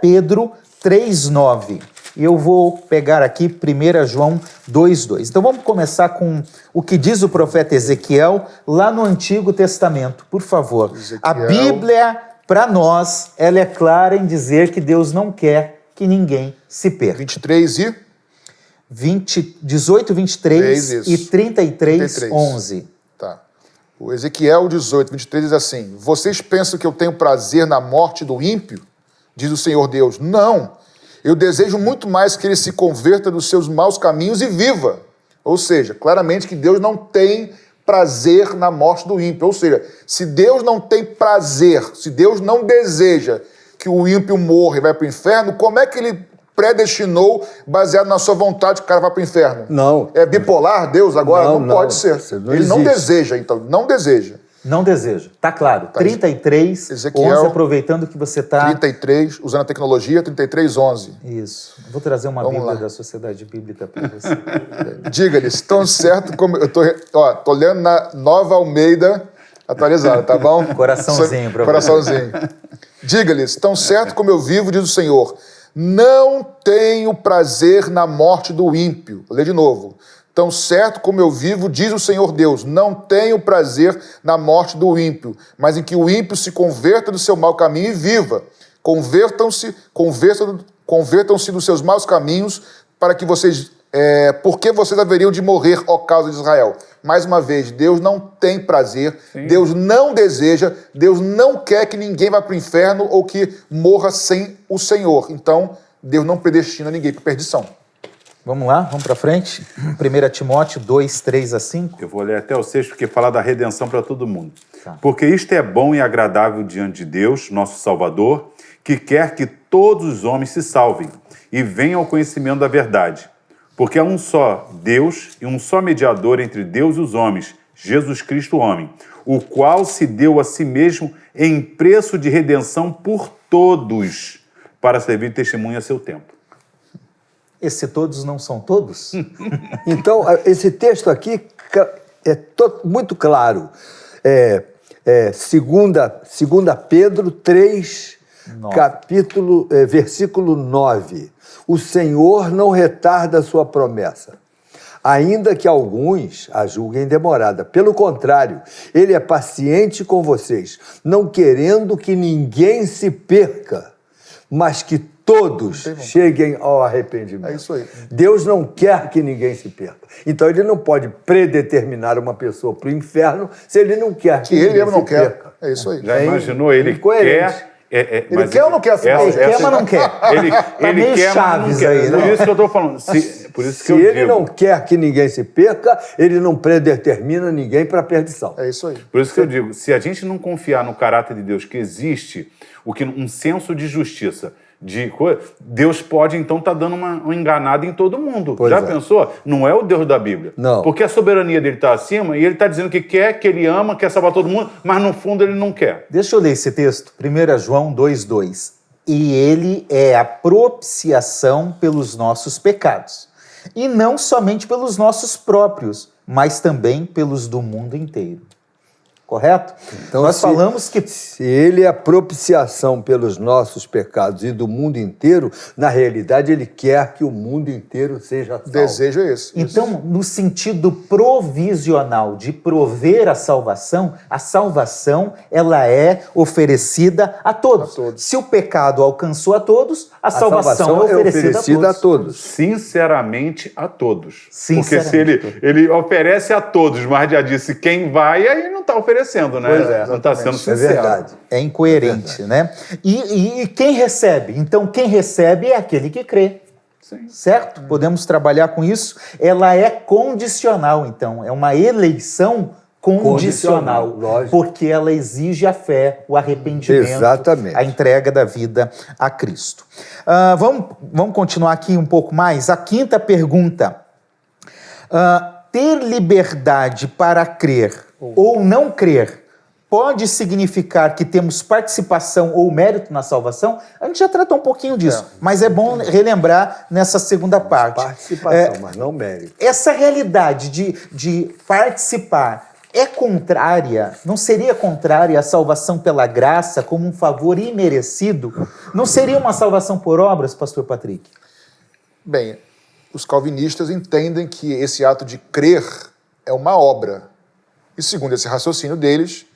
Pedro 3, 9. E eu vou pegar aqui 1 João 2, 2. Então vamos começar com o que diz o profeta Ezequiel lá no Antigo Testamento. Por favor. Ezequiel. A Bíblia, para nós, ela é clara em dizer que Deus não quer que ninguém se perca. 23 e 18, 23 isso. e 33, 33. 11. Tá. O Ezequiel 18, 23 diz assim: vocês pensam que eu tenho prazer na morte do ímpio? Diz o Senhor Deus. Não. Eu desejo muito mais que ele se converta dos seus maus caminhos e viva. Ou seja, claramente que Deus não tem prazer na morte do ímpio. Ou seja, se Deus não tem prazer, se Deus não deseja que o ímpio morra e vai para o inferno, como é que ele predestinou, baseado na sua vontade, que o cara vá para o inferno? Não. É bipolar Deus agora? Não pode ser. Não Ele não existe. deseja, então. Não deseja. Não deseja. Tá claro. 33, Ezequiel, 11, aproveitando que você está... 33, usando a tecnologia, 33, 11. Isso. Vou trazer uma Vamos Bíblia lá. da Sociedade Bíblica para você. Diga-lhes, tão certo como... Eu tô lendo na Nova Almeida atualizada, tá bom? Coraçãozinho pra você. Coraçãozinho. Diga-lhes, tão certo como eu vivo, diz o Senhor, não tenho prazer na morte do ímpio. Vou ler de novo. Tão certo como eu vivo, diz o Senhor Deus, não tenho prazer na morte do ímpio, mas em que o ímpio se converta do seu mau caminho e viva. Convertam-se dos seus maus caminhos, para que vocês, porque vocês haveriam de morrer, ó causa de Israel. Mais uma vez, Deus não tem prazer, Deus não deseja, Deus não quer que ninguém vá para o inferno ou que morra sem o Senhor. Então, Deus não predestina ninguém para perdição. Vamos lá, vamos para frente. 1 Timóteo 2, 3 a 5. Eu vou ler até o 6, porque fala da redenção para todo mundo. Tá. Porque isto é bom e agradável diante de Deus, nosso Salvador, que quer que todos os homens se salvem e venham ao conhecimento da verdade. Porque há um só Deus e um só mediador entre Deus e os homens, Jesus Cristo, homem, o qual se deu a si mesmo em preço de redenção por todos, para servir de testemunho a seu tempo. Esse todos não são todos? Então, esse texto aqui é muito claro. Segunda Pedro 3, versículo 9. O Senhor não retarda a sua promessa, ainda que alguns a julguem demorada. Pelo contrário, ele é paciente com vocês, não querendo que ninguém se perca, mas que todos cheguem ao arrependimento. É isso aí. Deus não quer que ninguém se perca. Então ele não pode predeterminar uma pessoa para o inferno se ele não quer que ele ninguém mesmo não se quer. perca. É isso aí. Já imaginou? Ele incoerente. quer... Ele quer ou não quer, afinal? Ele quer, mas não quer. Ele meio quer, mas Chaves não quer. aí, né? Por isso que eu estou falando. Por isso que Se eu ele digo. não quer que ninguém se perca, ele não predetermina ninguém para a perdição. É isso aí. Por isso que eu digo, se a gente não confiar no caráter de Deus, que existe um senso de justiça, Deus pode, então, estar dando uma enganada em todo mundo. Pois Já é. pensou? Não é o Deus da Bíblia. Não. Porque a soberania dele está acima e ele está dizendo que quer, que ele ama, quer salvar todo mundo, mas no fundo ele não quer. Deixa eu ler esse texto. 1 João 2, 2. E ele é a propiciação pelos nossos pecados. E não somente pelos nossos próprios, mas também pelos do mundo inteiro. Correto? Então, Nós falamos que... Se ele é a propiciação pelos nossos pecados e do mundo inteiro, na realidade ele quer que o mundo inteiro seja salvo. O desejo é esse. Então, no sentido provisional de prover a salvação ela é oferecida a todos. A todos. Se o pecado alcançou a todos, a salvação é oferecida a todos. Sinceramente a todos. Sinceramente. Porque se ele oferece a todos, mas já disse quem vai, aí não está oferecendo, né? Pois é, não está sendo exatamente. sincero. É verdade. É incoerente, né? E quem recebe? Então, quem recebe é aquele que crê. Sim. Certo? Podemos trabalhar com isso. Ela é condicional, então. É uma eleição condicional. Lógico. Porque ela exige a fé, o arrependimento, Exatamente. a entrega da vida a Cristo. Vamos continuar aqui um pouco mais. A quinta pergunta. Ter liberdade para crer ou não crer pode significar que temos participação ou mérito na salvação? A gente já tratou um pouquinho disso, mas é bom relembrar nessa segunda parte. Participação, mas não mérito. Essa realidade de participar é contrária, não seria contrária à salvação pela graça como um favor imerecido? Não seria uma salvação por obras, pastor Patrick? Bem, os calvinistas entendem que esse ato de crer é uma obra. E segundo esse raciocínio deles,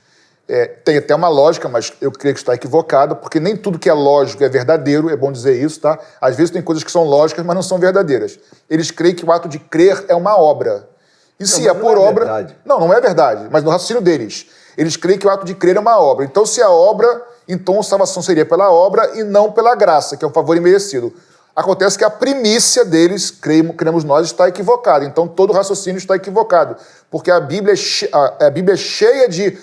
tem até uma lógica, mas eu creio que está equivocada, porque nem tudo que é lógico é verdadeiro, é bom dizer isso, tá? Às vezes tem coisas que são lógicas, mas não são verdadeiras. Eles creem que o ato de crer é uma obra. E se é por obra... Verdade. Não é verdade, mas no raciocínio deles. Eles creem que o ato de crer é uma obra. Então, se é obra, então a salvação seria pela obra e não pela graça, que é um favor imerecido. Acontece que a primícia deles, cremos nós, está equivocada. Então, todo o raciocínio está equivocado. Porque a Bíblia é cheia de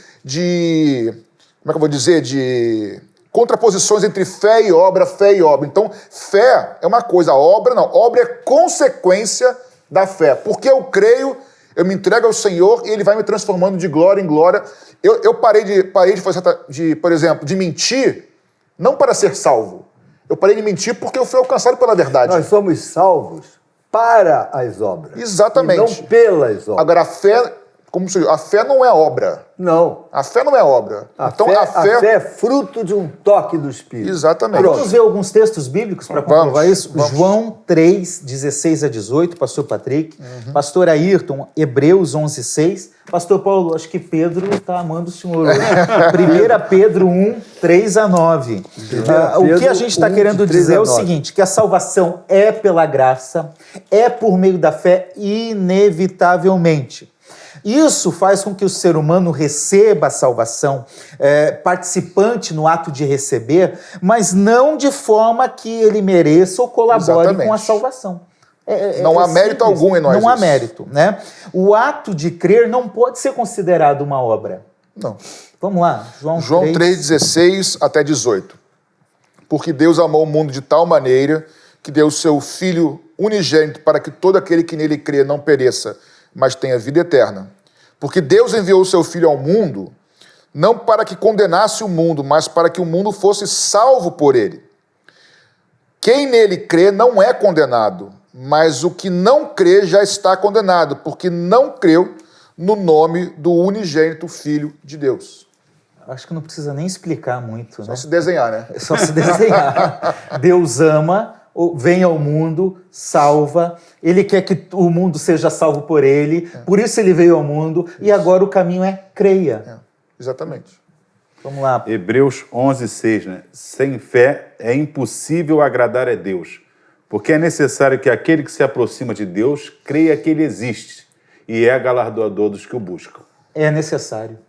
como é que eu vou dizer? De contraposições entre fé e obra, fé e obra. Então, fé é uma coisa, obra não. Obra é consequência da fé. Porque eu creio, eu me entrego ao Senhor e Ele vai me transformando de glória em glória. Eu parei de fazer, por exemplo, de mentir, não para ser salvo. Eu parei de mentir porque eu fui alcançado pela verdade. Nós somos salvos para as obras. Exatamente. E não pelas obras. Agora, a fé não é obra. Não. A fé não é obra. A fé é fruto de um toque do Espírito. Exatamente. Vamos ver alguns textos bíblicos para comprovar isso? Vamos. João 3, 16 a 18, pastor Patrick. Pastor Ayrton, Hebreus 11, 6. Pastor Paulo, acho que Pedro está amando o senhor hoje. 1 Pedro 1, 3 a 9. O que a gente está querendo dizer é o seguinte, que a salvação é pela graça, é por meio da fé, inevitavelmente. Isso faz com que o ser humano receba a salvação, participante no ato de receber, mas não de forma que ele mereça ou colabore Exatamente. com a salvação. Não há mérito simples. algum em nós Não há isso. mérito, né? O ato de crer não pode ser considerado uma obra. Não. Vamos lá, João 3,16 até 18. Porque Deus amou o mundo de tal maneira que deu o seu Filho unigênito para que todo aquele que nele crê não pereça, mas tenha vida eterna. Porque Deus enviou o seu Filho ao mundo, não para que condenasse o mundo, mas para que o mundo fosse salvo por ele. Quem nele crê não é condenado, mas o que não crê já está condenado, porque não creu no nome do unigênito Filho de Deus. Acho que não precisa nem explicar muito, Só né? se desenhar, né? É só se desenhar. Deus ama, vem ao mundo, salva, ele quer que o mundo seja salvo por ele, por isso ele veio ao mundo, e agora o caminho é creia. Exatamente. Vamos lá. Hebreus 11:6, né? Sem fé é impossível agradar a Deus, porque é necessário que aquele que se aproxima de Deus creia que ele existe e é galardoador dos que o buscam. É necessário.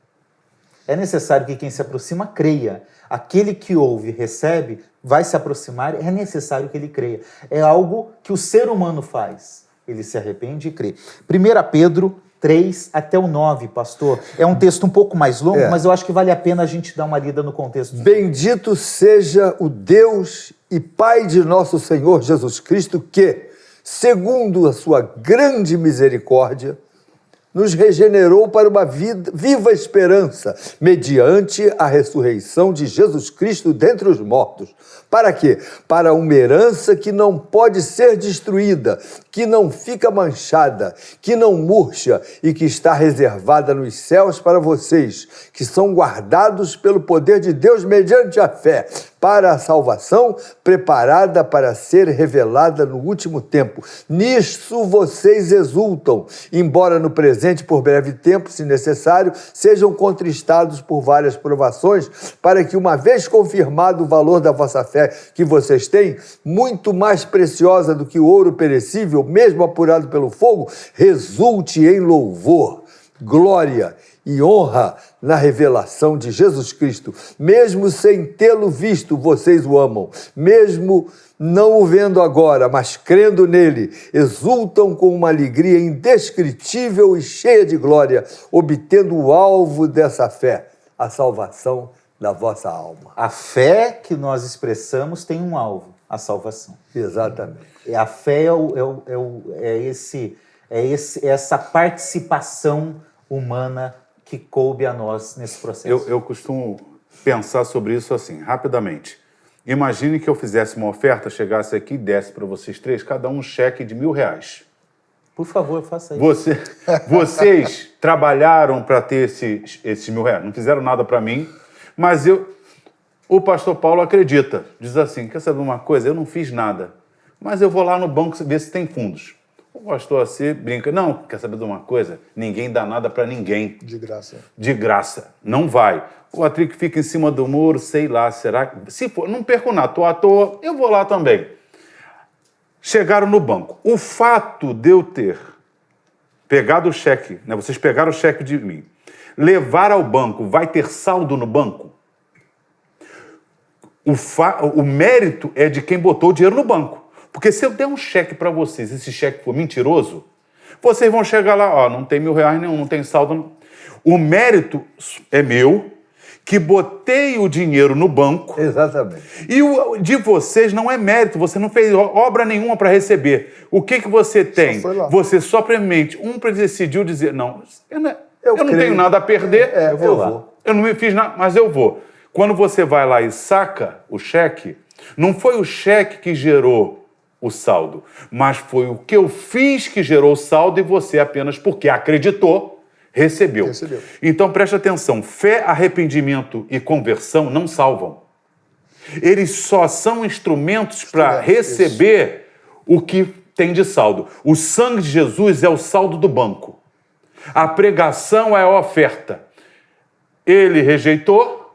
É necessário que quem se aproxima creia. Aquele que ouve, recebe, vai se aproximar, é necessário que ele creia. É algo que o ser humano faz. Ele se arrepende e crê. 1 Pedro 3 até o 9, pastor. É um texto um pouco mais longo, mas eu acho que vale a pena a gente dar uma lida no contexto. Bendito seja o Deus e Pai de nosso Senhor Jesus Cristo, que, segundo a sua grande misericórdia, nos regenerou para uma viva esperança, mediante a ressurreição de Jesus Cristo dentre os mortos. Para quê? Para uma herança que não pode ser destruída, que não fica manchada, que não murcha e que está reservada nos céus para vocês, que são guardados pelo poder de Deus mediante a fé, para a salvação preparada para ser revelada no último tempo. Nisso vocês exultam, embora no presente, por breve tempo, se necessário, sejam contristados por várias provações, para que, uma vez confirmado o valor da vossa fé que vocês têm, muito mais preciosa do que o ouro perecível, mesmo apurado pelo fogo, resulte em louvor, glória e honra na revelação de Jesus Cristo. Mesmo sem tê-lo visto, vocês o amam. Mesmo não o vendo agora, mas crendo nele, exultam com uma alegria indescritível e cheia de glória, obtendo o alvo dessa fé, a salvação da vossa alma. A fé que nós expressamos tem um alvo, a salvação. Exatamente. A fé é essa participação humana que coube a nós nesse processo. Eu costumo pensar sobre isso assim, rapidamente. Imagine que eu fizesse uma oferta, chegasse aqui e desse para vocês três, cada um cheque de R$1.000. Por favor, faça isso. Vocês trabalharam para ter esses R$1.000, não fizeram nada para mim, mas o pastor Paulo acredita, diz assim, quer saber uma coisa? Eu não fiz nada, mas eu vou lá no banco ver se tem fundos. O pastor assim brinca, não, quer saber de uma coisa? Ninguém dá nada para ninguém. De graça. De graça, não vai. O Patrick fica em cima do muro, sei lá, será que... Se for, não perco nada, estou à toa, eu vou lá também. Chegaram no banco. O fato de eu ter pegado o cheque, né, vocês pegaram o cheque de mim, levar ao banco, vai ter saldo no banco? O mérito é de quem botou o dinheiro no banco. Porque se eu der um cheque para vocês, esse cheque for mentiroso, vocês vão chegar lá, ó, não tem R$1.000 nenhum, não tem saldo. O mérito é meu, que botei o dinheiro no banco. Exatamente. E o de vocês não é mérito, você não fez obra nenhuma para receber. O que você tem? Você somente, decidiu dizer, não, eu não tenho nada a perder, eu vou. Eu não me fiz nada, mas eu vou. Quando você vai lá e saca o cheque, não foi o cheque que gerou o saldo, mas foi o que eu fiz que gerou o saldo e você apenas porque acreditou, recebeu. Então preste atenção, fé, arrependimento e conversão não salvam. Eles só são instrumentos para receber o que tem de saldo. O sangue de Jesus é o saldo do banco. A pregação é a oferta. Ele rejeitou,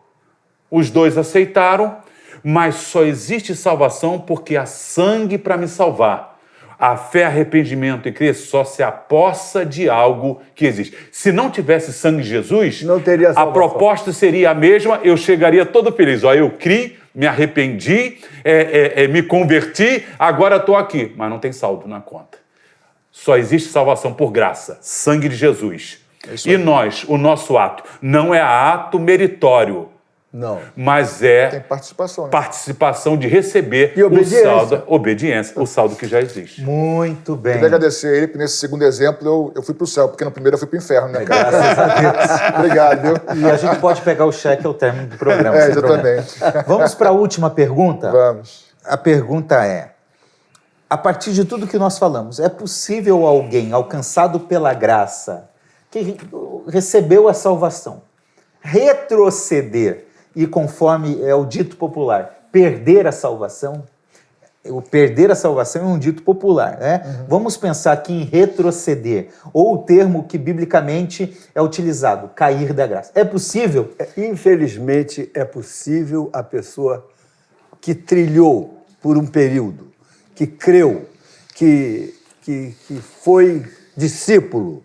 os dois aceitaram, mas só existe salvação porque há sangue para me salvar. A fé, arrependimento e crer só se apossa de algo que existe. Se não tivesse sangue de Jesus, Não teria a salvação. proposta seria a mesma, eu chegaria todo feliz. Ó, eu criei, me arrependi, me converti, agora estou aqui. Mas não tem saldo na conta. Só existe salvação por graça, sangue de Jesus. E nós, o nosso ato, não é ato meritório, Não. mas Tem participação, né? participação de receber E obediência. o saldo que já existe. Muito bem. Queria agradecer a ele, porque nesse segundo exemplo eu fui pro céu, porque no primeiro eu fui pro inferno, né, cara? Graças a Deus. Obrigado, viu? E a gente pode pegar o cheque ao término do programa. sem problema. Exatamente. Vamos para a última pergunta? Vamos. A pergunta é: a partir de tudo que nós falamos, é possível alguém alcançado pela graça, que recebeu a salvação, retroceder e, conforme é o dito popular, perder a salvação? O perder a salvação é um dito popular, né? Vamos pensar aqui em retroceder, ou o termo que biblicamente é utilizado, cair da graça. É possível? Infelizmente, é possível a pessoa que trilhou por um período, que creu, que foi discípulo,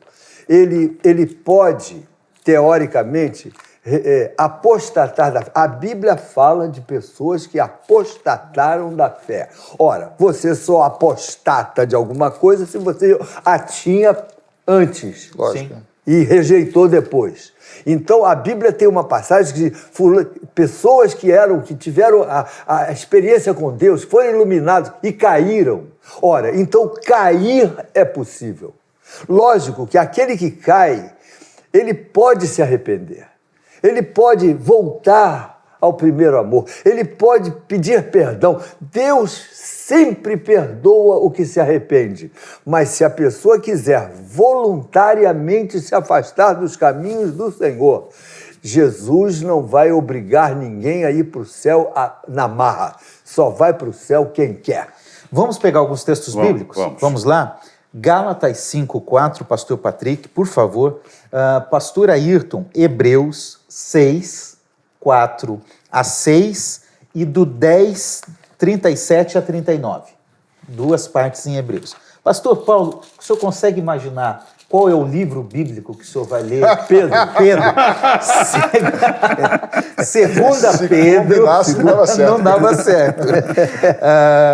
ele pode, teoricamente, apostatar da fé. A Bíblia fala de pessoas que apostataram da fé. Ora, você só apostata de alguma coisa se você a tinha antes. Lógico. Sim. E rejeitou depois. Então, a Bíblia tem uma passagem que pessoas que tiveram a experiência com Deus, foram iluminados e caíram. Ora, então cair é possível. Lógico que aquele que cai, ele pode se arrepender. Ele pode voltar ao primeiro amor. Ele pode pedir perdão. Deus sempre perdoa o que se arrepende. Mas se a pessoa quiser voluntariamente se afastar dos caminhos do Senhor, Jesus não vai obrigar ninguém a ir para o céu na marra. Só vai para o céu quem quer. Vamos pegar alguns textos bíblicos? Vamos lá? Gálatas 5:4, pastor Patrick, por favor. Pastor Ayrton, Hebreus 6:4-6 e do 10:37-39. Duas partes em Hebreus. Pastor Paulo, o senhor consegue imaginar qual é o livro bíblico que o senhor vai ler? Pedro. Segunda Se Pedro. combinasse, não dava certo. Não dava certo.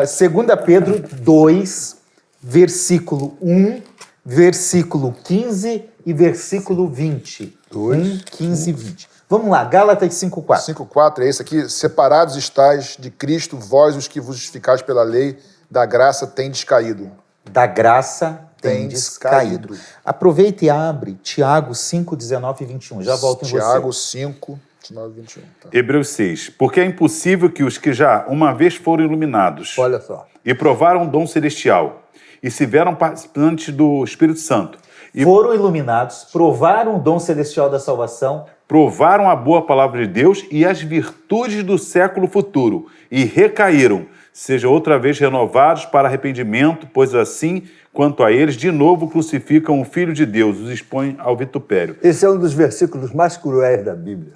Segunda Pedro 2, versículo 1, versículo 15 e versículo 20. 1, 15 e 20. Vamos lá, Gálatas 5:4. 5:4 é esse aqui. Separados estáis de Cristo, vós os que vos justificais pela lei, da graça tendes caído. Da graça tendes caído. caído. Aproveita e abre Tiago 5:19 e 21. Já volto em Tiago você. 5:19 e 21. Tá. Hebreus 6. Porque é impossível que os que já uma vez foram iluminados Olha só. e provaram o dom celestial e se veram participantes do Espírito Santo e Foram iluminados, provaram o dom celestial da salvação, provaram a boa palavra de Deus e as virtudes do século futuro e recaíram, sejam outra vez renovados para arrependimento, pois assim, quanto a eles, de novo crucificam o Filho de Deus, os expõem ao vitupério. Esse é um dos versículos mais cruéis da Bíblia.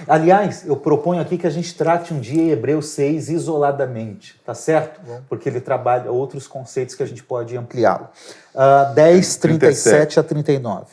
Aliás, eu proponho aqui que a gente trate um dia Hebreus 6 isoladamente, tá certo? Porque ele trabalha outros conceitos que a gente pode ampliá-lo. 10:37-39.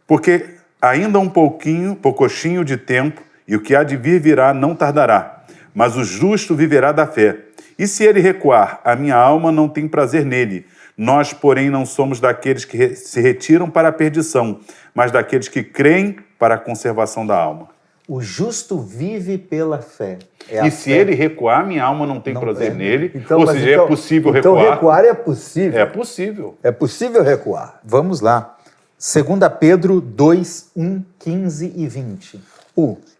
Porque ainda um poucochinho de tempo, e o que há de vir virá não tardará, mas o justo viverá da fé. E se ele recuar, a minha alma não tem prazer nele. Nós, porém, não somos daqueles que se retiram para a perdição, mas daqueles que creem para a conservação da alma. O justo vive pela fé. E se ele recuar, minha alma não tem prazer nele. Então, Ou mas seja, então- é possível então recuar. recuar é possível. É possível. É possível recuar. Vamos lá. 2 Pedro 2, 1, 15 e 20.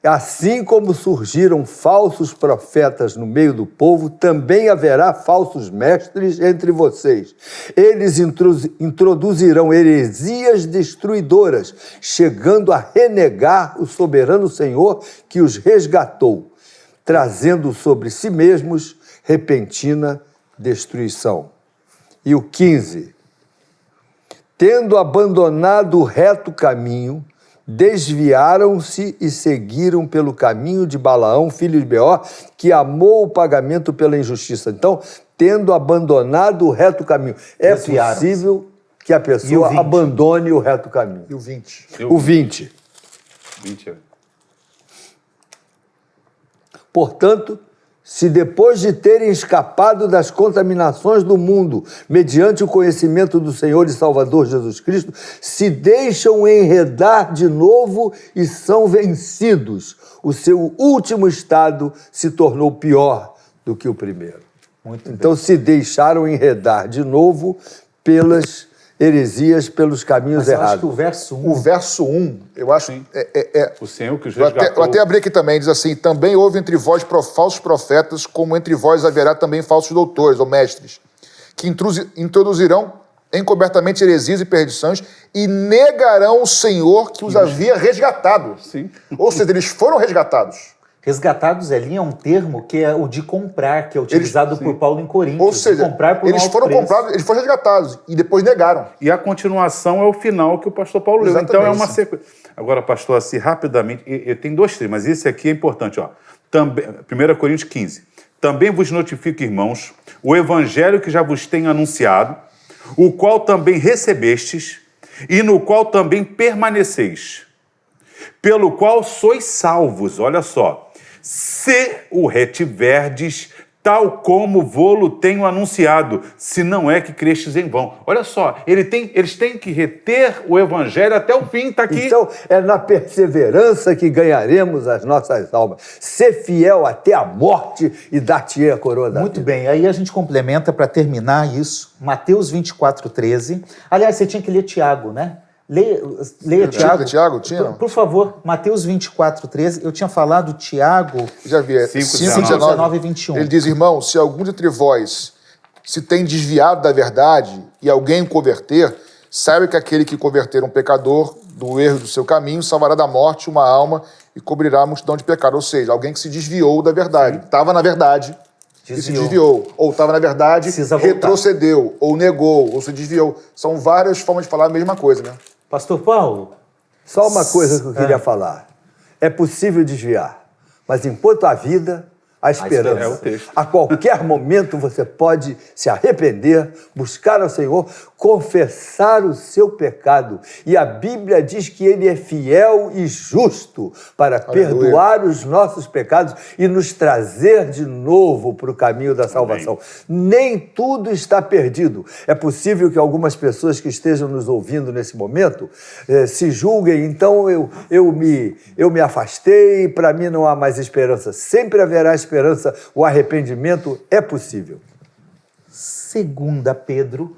Assim como surgiram falsos profetas no meio do povo, também haverá falsos mestres entre vocês. Eles introduzirão heresias destruidoras, chegando a renegar o soberano Senhor que os resgatou, trazendo sobre si mesmos repentina destruição. E o 15. Tendo abandonado o reto caminho, desviaram-se e seguiram pelo caminho de Balaão, filho de Beor, que amou o pagamento pela injustiça. Então, tendo abandonado o reto caminho. É possível que a pessoa abandone o reto caminho. E o 20? O 20. 20 Portanto, se depois de terem escapado das contaminações do mundo, mediante o conhecimento do Senhor e Salvador Jesus Cristo, se deixam enredar de novo e são vencidos, o seu último estado se tornou pior do que o primeiro. Então se deixaram enredar de novo pelas heresias, pelos caminhos errados. Eu acho que o verso 1, eu acho... O Senhor que os eu resgatou. até abri aqui também, diz assim, também houve entre vós falsos profetas, como entre vós haverá também falsos doutores ou mestres, que introduzirão encobertamente heresias e perdições e negarão o Senhor que os havia resgatado. Sim. Ou seja, eles foram resgatados. Resgatados ali é um termo que é o de comprar, que é utilizado por Paulo em Coríntios. Ou seja, comprar por eles alto foram preço. comprados, eles foram resgatados e depois negaram. E a continuação é o final que o pastor Paulo leu. Exatamente. Então é uma sequência. Agora, pastor, assim, rapidamente, eu tenho 2 textos, mas esse aqui é importante. Ó. Também, 1 Coríntios 15. Também vos notifico, irmãos, o evangelho que já vos tenho anunciado, o qual também recebestes e no qual também permaneceis, pelo qual sois salvos. Olha só. Se o retiverdes, tal como vô-lo tenho anunciado, se não é que crestes em vão. Olha só, eles têm que reter o evangelho até o fim, está aqui. Então, é na perseverança que ganharemos as nossas almas. Ser fiel até a morte e dar-te a coroa da Muito vida. bem, aí a gente complementa para terminar isso, Mateus 24:13. Aliás, você tinha que ler Tiago, né? Leia Tiago. Tiago, tinha? Por favor, Mateus 24:13. Eu tinha falado Tiago Já vi, 5:19 e 21. Ele diz, irmão, se algum dentre vós se tem desviado da verdade e alguém o converter, saiba que aquele que converter um pecador do erro do seu caminho salvará da morte uma alma e cobrirá a multidão de pecados. Ou seja, alguém que se desviou da verdade. Estava na verdade e se desviou. Ou estava na verdade, retrocedeu, ou negou, ou se desviou. São várias formas de falar a mesma coisa, né? Pastor Paulo? Só uma coisa que eu queria falar. É possível desviar, mas enquanto há vida, há esperança. É o texto. A qualquer momento você pode se arrepender, buscar ao Senhor, confessar o seu pecado. E a Bíblia diz que Ele é fiel e justo para perdoar os nossos pecados e nos trazer de novo para o caminho da salvação. Nem tudo está perdido. É possível que algumas pessoas que estejam nos ouvindo nesse momento se julguem, então eu me afastei, para mim não há mais esperança. Sempre haverá esperança, o arrependimento é possível. 2 Pedro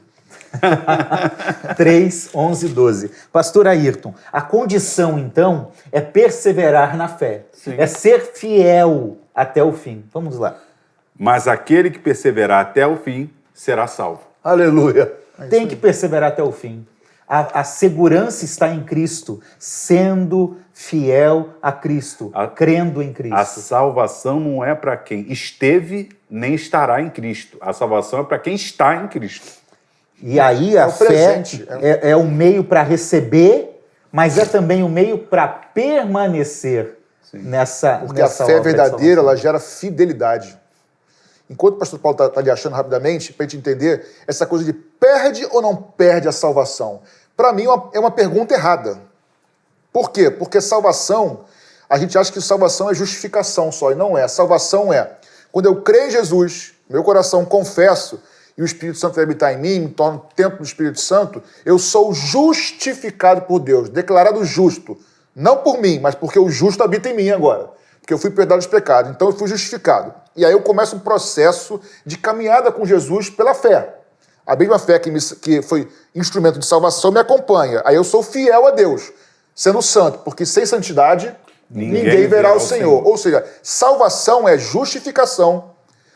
3, 11 e 12. Pastor Ayrton, a condição, então, é perseverar na fé. Sim. É ser fiel até o fim. Vamos lá. Mas aquele que perseverar até o fim será salvo. Aleluia. Tem que perseverar até o fim. A segurança está em Cristo, sendo fiel a Cristo, crendo em Cristo. A salvação não é para quem esteve nem estará em Cristo. A salvação é para quem está em Cristo. E aí a fé presente. é um meio para receber, mas é também um meio para permanecer nessa Porque a fé verdadeira, ela gera fidelidade. Enquanto o pastor Paulo está ali achando rapidamente, para a gente entender, essa coisa de perde ou não perde a salvação, para mim é uma pergunta errada. Por quê? Porque salvação, a gente acha que salvação é justificação só, e não é. Salvação é, quando eu creio em Jesus, meu coração confesso, e o Espírito Santo vai habitar em mim, me torno templo do Espírito Santo, eu sou justificado por Deus, declarado justo. Não por mim, mas porque o justo habita em mim agora. Porque eu fui perdoado dos pecados, então eu fui justificado. E aí eu começo um processo de caminhada com Jesus pela fé. A mesma fé que foi instrumento de salvação me acompanha. Aí eu sou fiel a Deus, sendo santo, porque sem santidade ninguém verá o Senhor. Ou seja, salvação é justificação,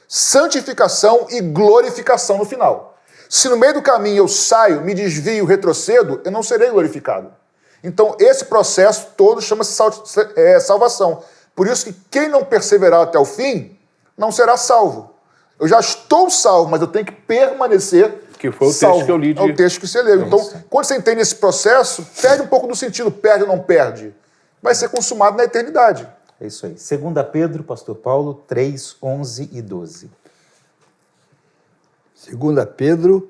santificação e glorificação no final. Se no meio do caminho eu saio, me desvio, retrocedo, eu não serei glorificado. Então esse processo todo chama-se salvação. Por isso que quem não perseverar até o fim, não será salvo. Eu já estou salvo, mas eu tenho que permanecer que foi o texto que eu li. É o texto que você leu. Então, quando você entende esse processo, perde um pouco do sentido. Perde ou não perde? Vai ser consumado na eternidade. É isso aí. 2 Pedro, pastor Paulo, 3, 11 e 12. 2 Pedro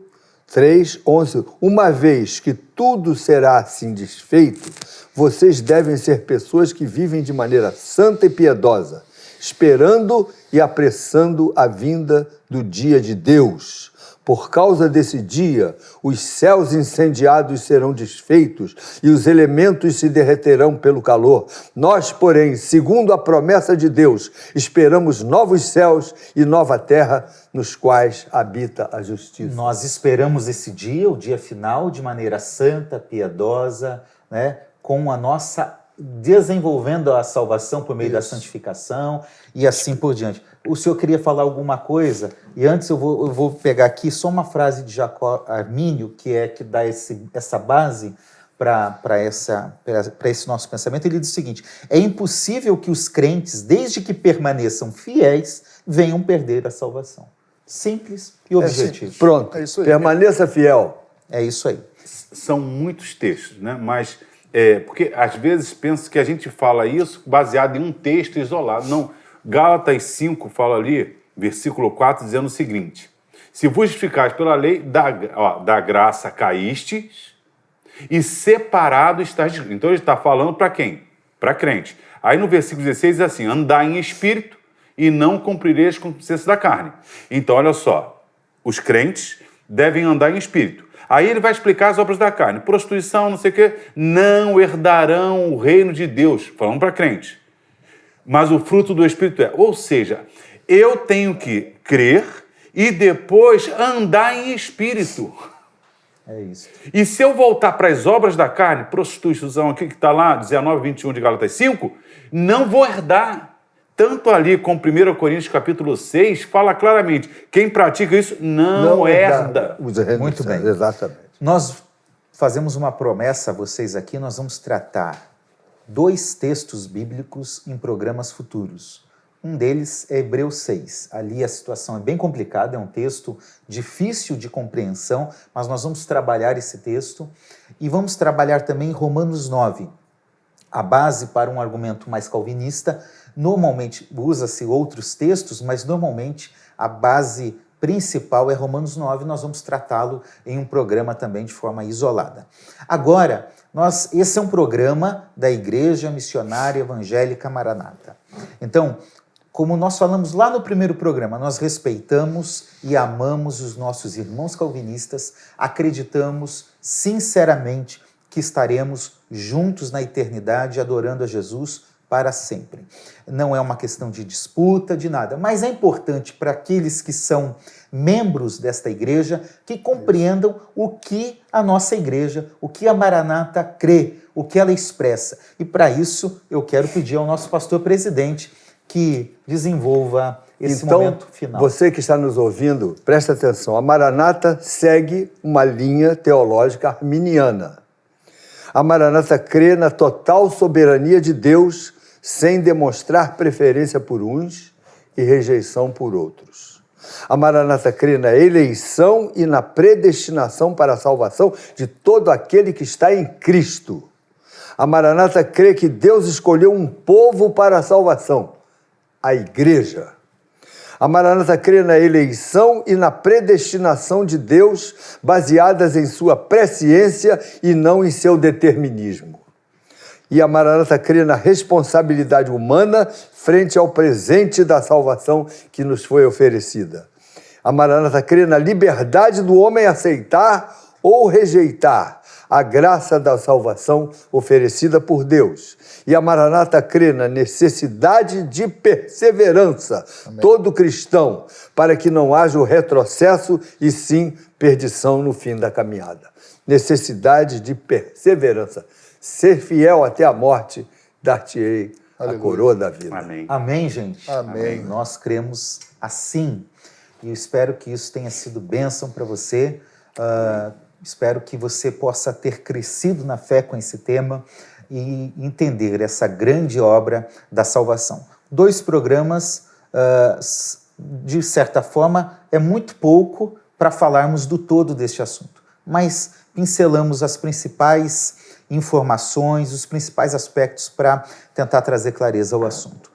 3, 11. Uma vez que tudo será assim desfeito, vocês devem ser pessoas que vivem de maneira santa e piedosa, esperando e apressando a vinda do dia de Deus. Por causa desse dia, os céus incendiados serão desfeitos e os elementos se derreterão pelo calor. Nós, porém, segundo a promessa de Deus, esperamos novos céus e nova terra, nos quais habita a justiça. Nós esperamos esse dia, o dia final, de maneira santa, piedosa, né, com a nossa desenvolvendo a salvação por meio da santificação e assim por diante. O senhor queria falar alguma coisa? E antes eu vou pegar aqui só uma frase de Jacó Armínio, que dá essa base para esse nosso pensamento. Ele diz o seguinte: é impossível que os crentes, desde que permaneçam fiéis, venham perder a salvação. Simples e objetivo. Pronto, É isso aí. permaneça fiel. É isso aí. São muitos textos, né? Mas porque às vezes penso que a gente fala isso baseado em um texto isolado. Não, Gálatas 5 fala ali, versículo 4, dizendo o seguinte: se vos justificais pela lei, da graça caístes e separado estás. Então ele está falando para quem? Para crente. Aí no versículo 16 diz assim: andai em espírito e não cumprireis com o concupiscência da carne. Então olha só, os crentes devem andar em espírito. Aí ele vai explicar as obras da carne. Prostituição, não sei o quê, não herdarão o reino de Deus. Falando para crente. Mas o fruto do Espírito é. Ou seja, eu tenho que crer e depois andar em espírito. É isso. E se eu voltar para as obras da carne, prostituição aqui que está lá, 19, 21 de Gálatas 5, não vou herdar. Tanto ali como 1 Coríntios capítulo 6, fala claramente, quem pratica isso não herda. Muito bem. Exatamente. Nós fazemos uma promessa a vocês aqui, nós vamos tratar 2 textos bíblicos em programas futuros. Um deles é Hebreus 6. Ali a situação é bem complicada, é um texto difícil de compreensão, mas nós vamos trabalhar esse texto e vamos trabalhar também Romanos 9. A base para um argumento mais calvinista, normalmente usa-se outros textos, mas normalmente a base principal é Romanos 9, nós vamos tratá-lo em um programa também de forma isolada. Agora, esse é um programa da Igreja Missionária Evangélica Maranata. Então, como nós falamos lá no primeiro programa, nós respeitamos e amamos os nossos irmãos calvinistas, acreditamos sinceramente que estaremos juntos na eternidade adorando a Jesus para sempre. Não é uma questão de disputa, de nada, mas é importante para aqueles que são membros desta igreja que compreendam o que a nossa igreja, o que a Maranata crê, o que ela expressa. E para isso eu quero pedir ao nosso pastor presidente que desenvolva esse momento final. Você que está nos ouvindo, presta atenção. A Maranata segue uma linha teológica arminiana. A Maranata crê na total soberania de Deus, sem demonstrar preferência por uns e rejeição por outros. A Maranata crê na eleição e na predestinação para a salvação de todo aquele que está em Cristo. A Maranata crê que Deus escolheu um povo para a salvação, a Igreja. A Maranata crê na eleição e na predestinação de Deus, baseadas em sua presciência e não em seu determinismo. E a Maranata crê na responsabilidade humana frente ao presente da salvação que nos foi oferecida. A Maranata crê na liberdade do homem aceitar ou rejeitar a graça da salvação oferecida por Deus. E a Maranata crê na necessidade de perseverança, Amém. Todo cristão, para que não haja o retrocesso e sim perdição no fim da caminhada. Necessidade de perseverança. Ser fiel até a morte, dar-te-ei a coroa da vida. Amém. Amém, gente? Amém. Nós cremos assim. E eu espero que isso tenha sido bênção para você. Espero que você possa ter crescido na fé com esse tema e entender essa grande obra da salvação. 2 programas, de certa forma, é muito pouco para falarmos do todo deste assunto, mas pincelamos as principais informações, os principais aspectos para tentar trazer clareza ao assunto.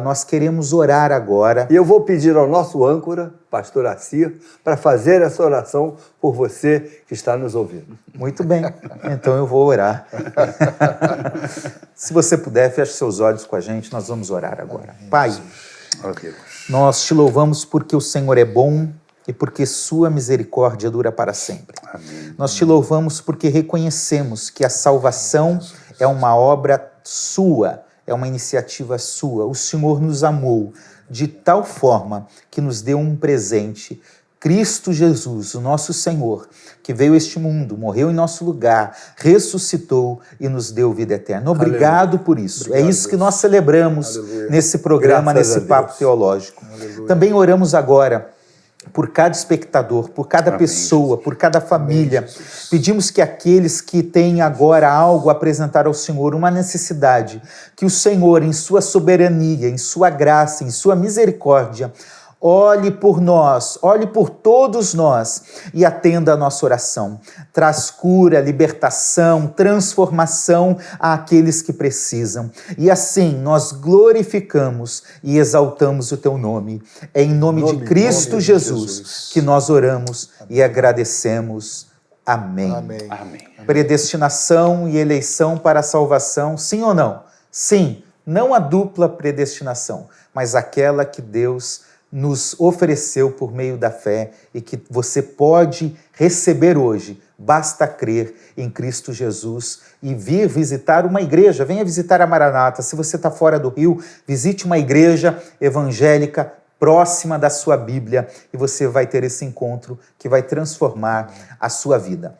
Nós queremos orar agora. E eu vou pedir ao nosso âncora, pastor Assir, para fazer essa oração por você que está nos ouvindo. Muito bem, então eu vou orar. Se você puder, feche seus olhos com a gente, nós vamos orar agora. Pai, nós te louvamos porque o Senhor é bom e porque sua misericórdia dura para sempre. Amém. Nós te louvamos porque reconhecemos que a salvação é uma obra sua, é uma iniciativa sua. O Senhor nos amou de tal forma que nos deu um presente, Cristo Jesus, o nosso Senhor, que veio a este mundo, morreu em nosso lugar, ressuscitou e nos deu vida eterna. Obrigado por isso. Obrigado, é isso que Deus. nós celebramos Aleluia. nesse programa, Graças nesse a papo Deus. teológico. Aleluia. Também oramos agora por cada espectador, por cada Amém, pessoa, por cada família. Amém, Jesus. Pedimos que aqueles que têm agora algo a apresentar ao Senhor, uma necessidade, que o Senhor, em sua soberania, em sua graça, em sua misericórdia, olhe por nós, olhe por todos nós e atenda a nossa oração. Traz cura, libertação, transformação àqueles que precisam. E assim nós glorificamos e exaltamos o teu nome. É em nome de Cristo nome de Jesus Jesus. que nós oramos e agradecemos. Amém. Amém. Amém. Predestinação e eleição para a salvação, sim ou não? Sim, não a dupla predestinação, mas aquela que Deus nos ofereceu por meio da fé e que você pode receber hoje. Basta crer em Cristo Jesus e vir visitar uma igreja. Venha visitar a Maranata. Se você está fora do Rio, visite uma igreja evangélica próxima da sua Bíblia e você vai ter esse encontro que vai transformar a sua vida.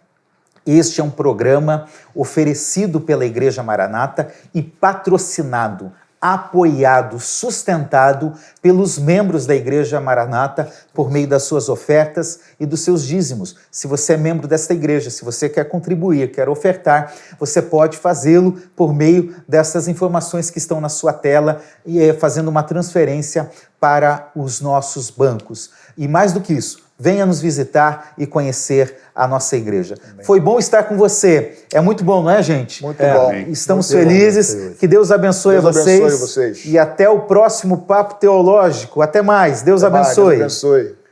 Este é um programa oferecido pela Igreja Maranata e patrocinado, apoiado, sustentado pelos membros da Igreja Maranata por meio das suas ofertas e dos seus dízimos. Se você é membro desta igreja, se você quer contribuir, quer ofertar, você pode fazê-lo por meio dessas informações que estão na sua tela e fazendo uma transferência para os nossos bancos. E mais do que isso, venha nos visitar e conhecer a nossa igreja. Amém. Foi bom estar com você. É muito bom, não é, gente? Muito bom. Estamos Muito felizes. bom. Que Deus abençoe Deus vocês. abençoe vocês. E até o próximo Papo Teológico. Até mais. Deus Até mais. abençoe. Deus abençoe.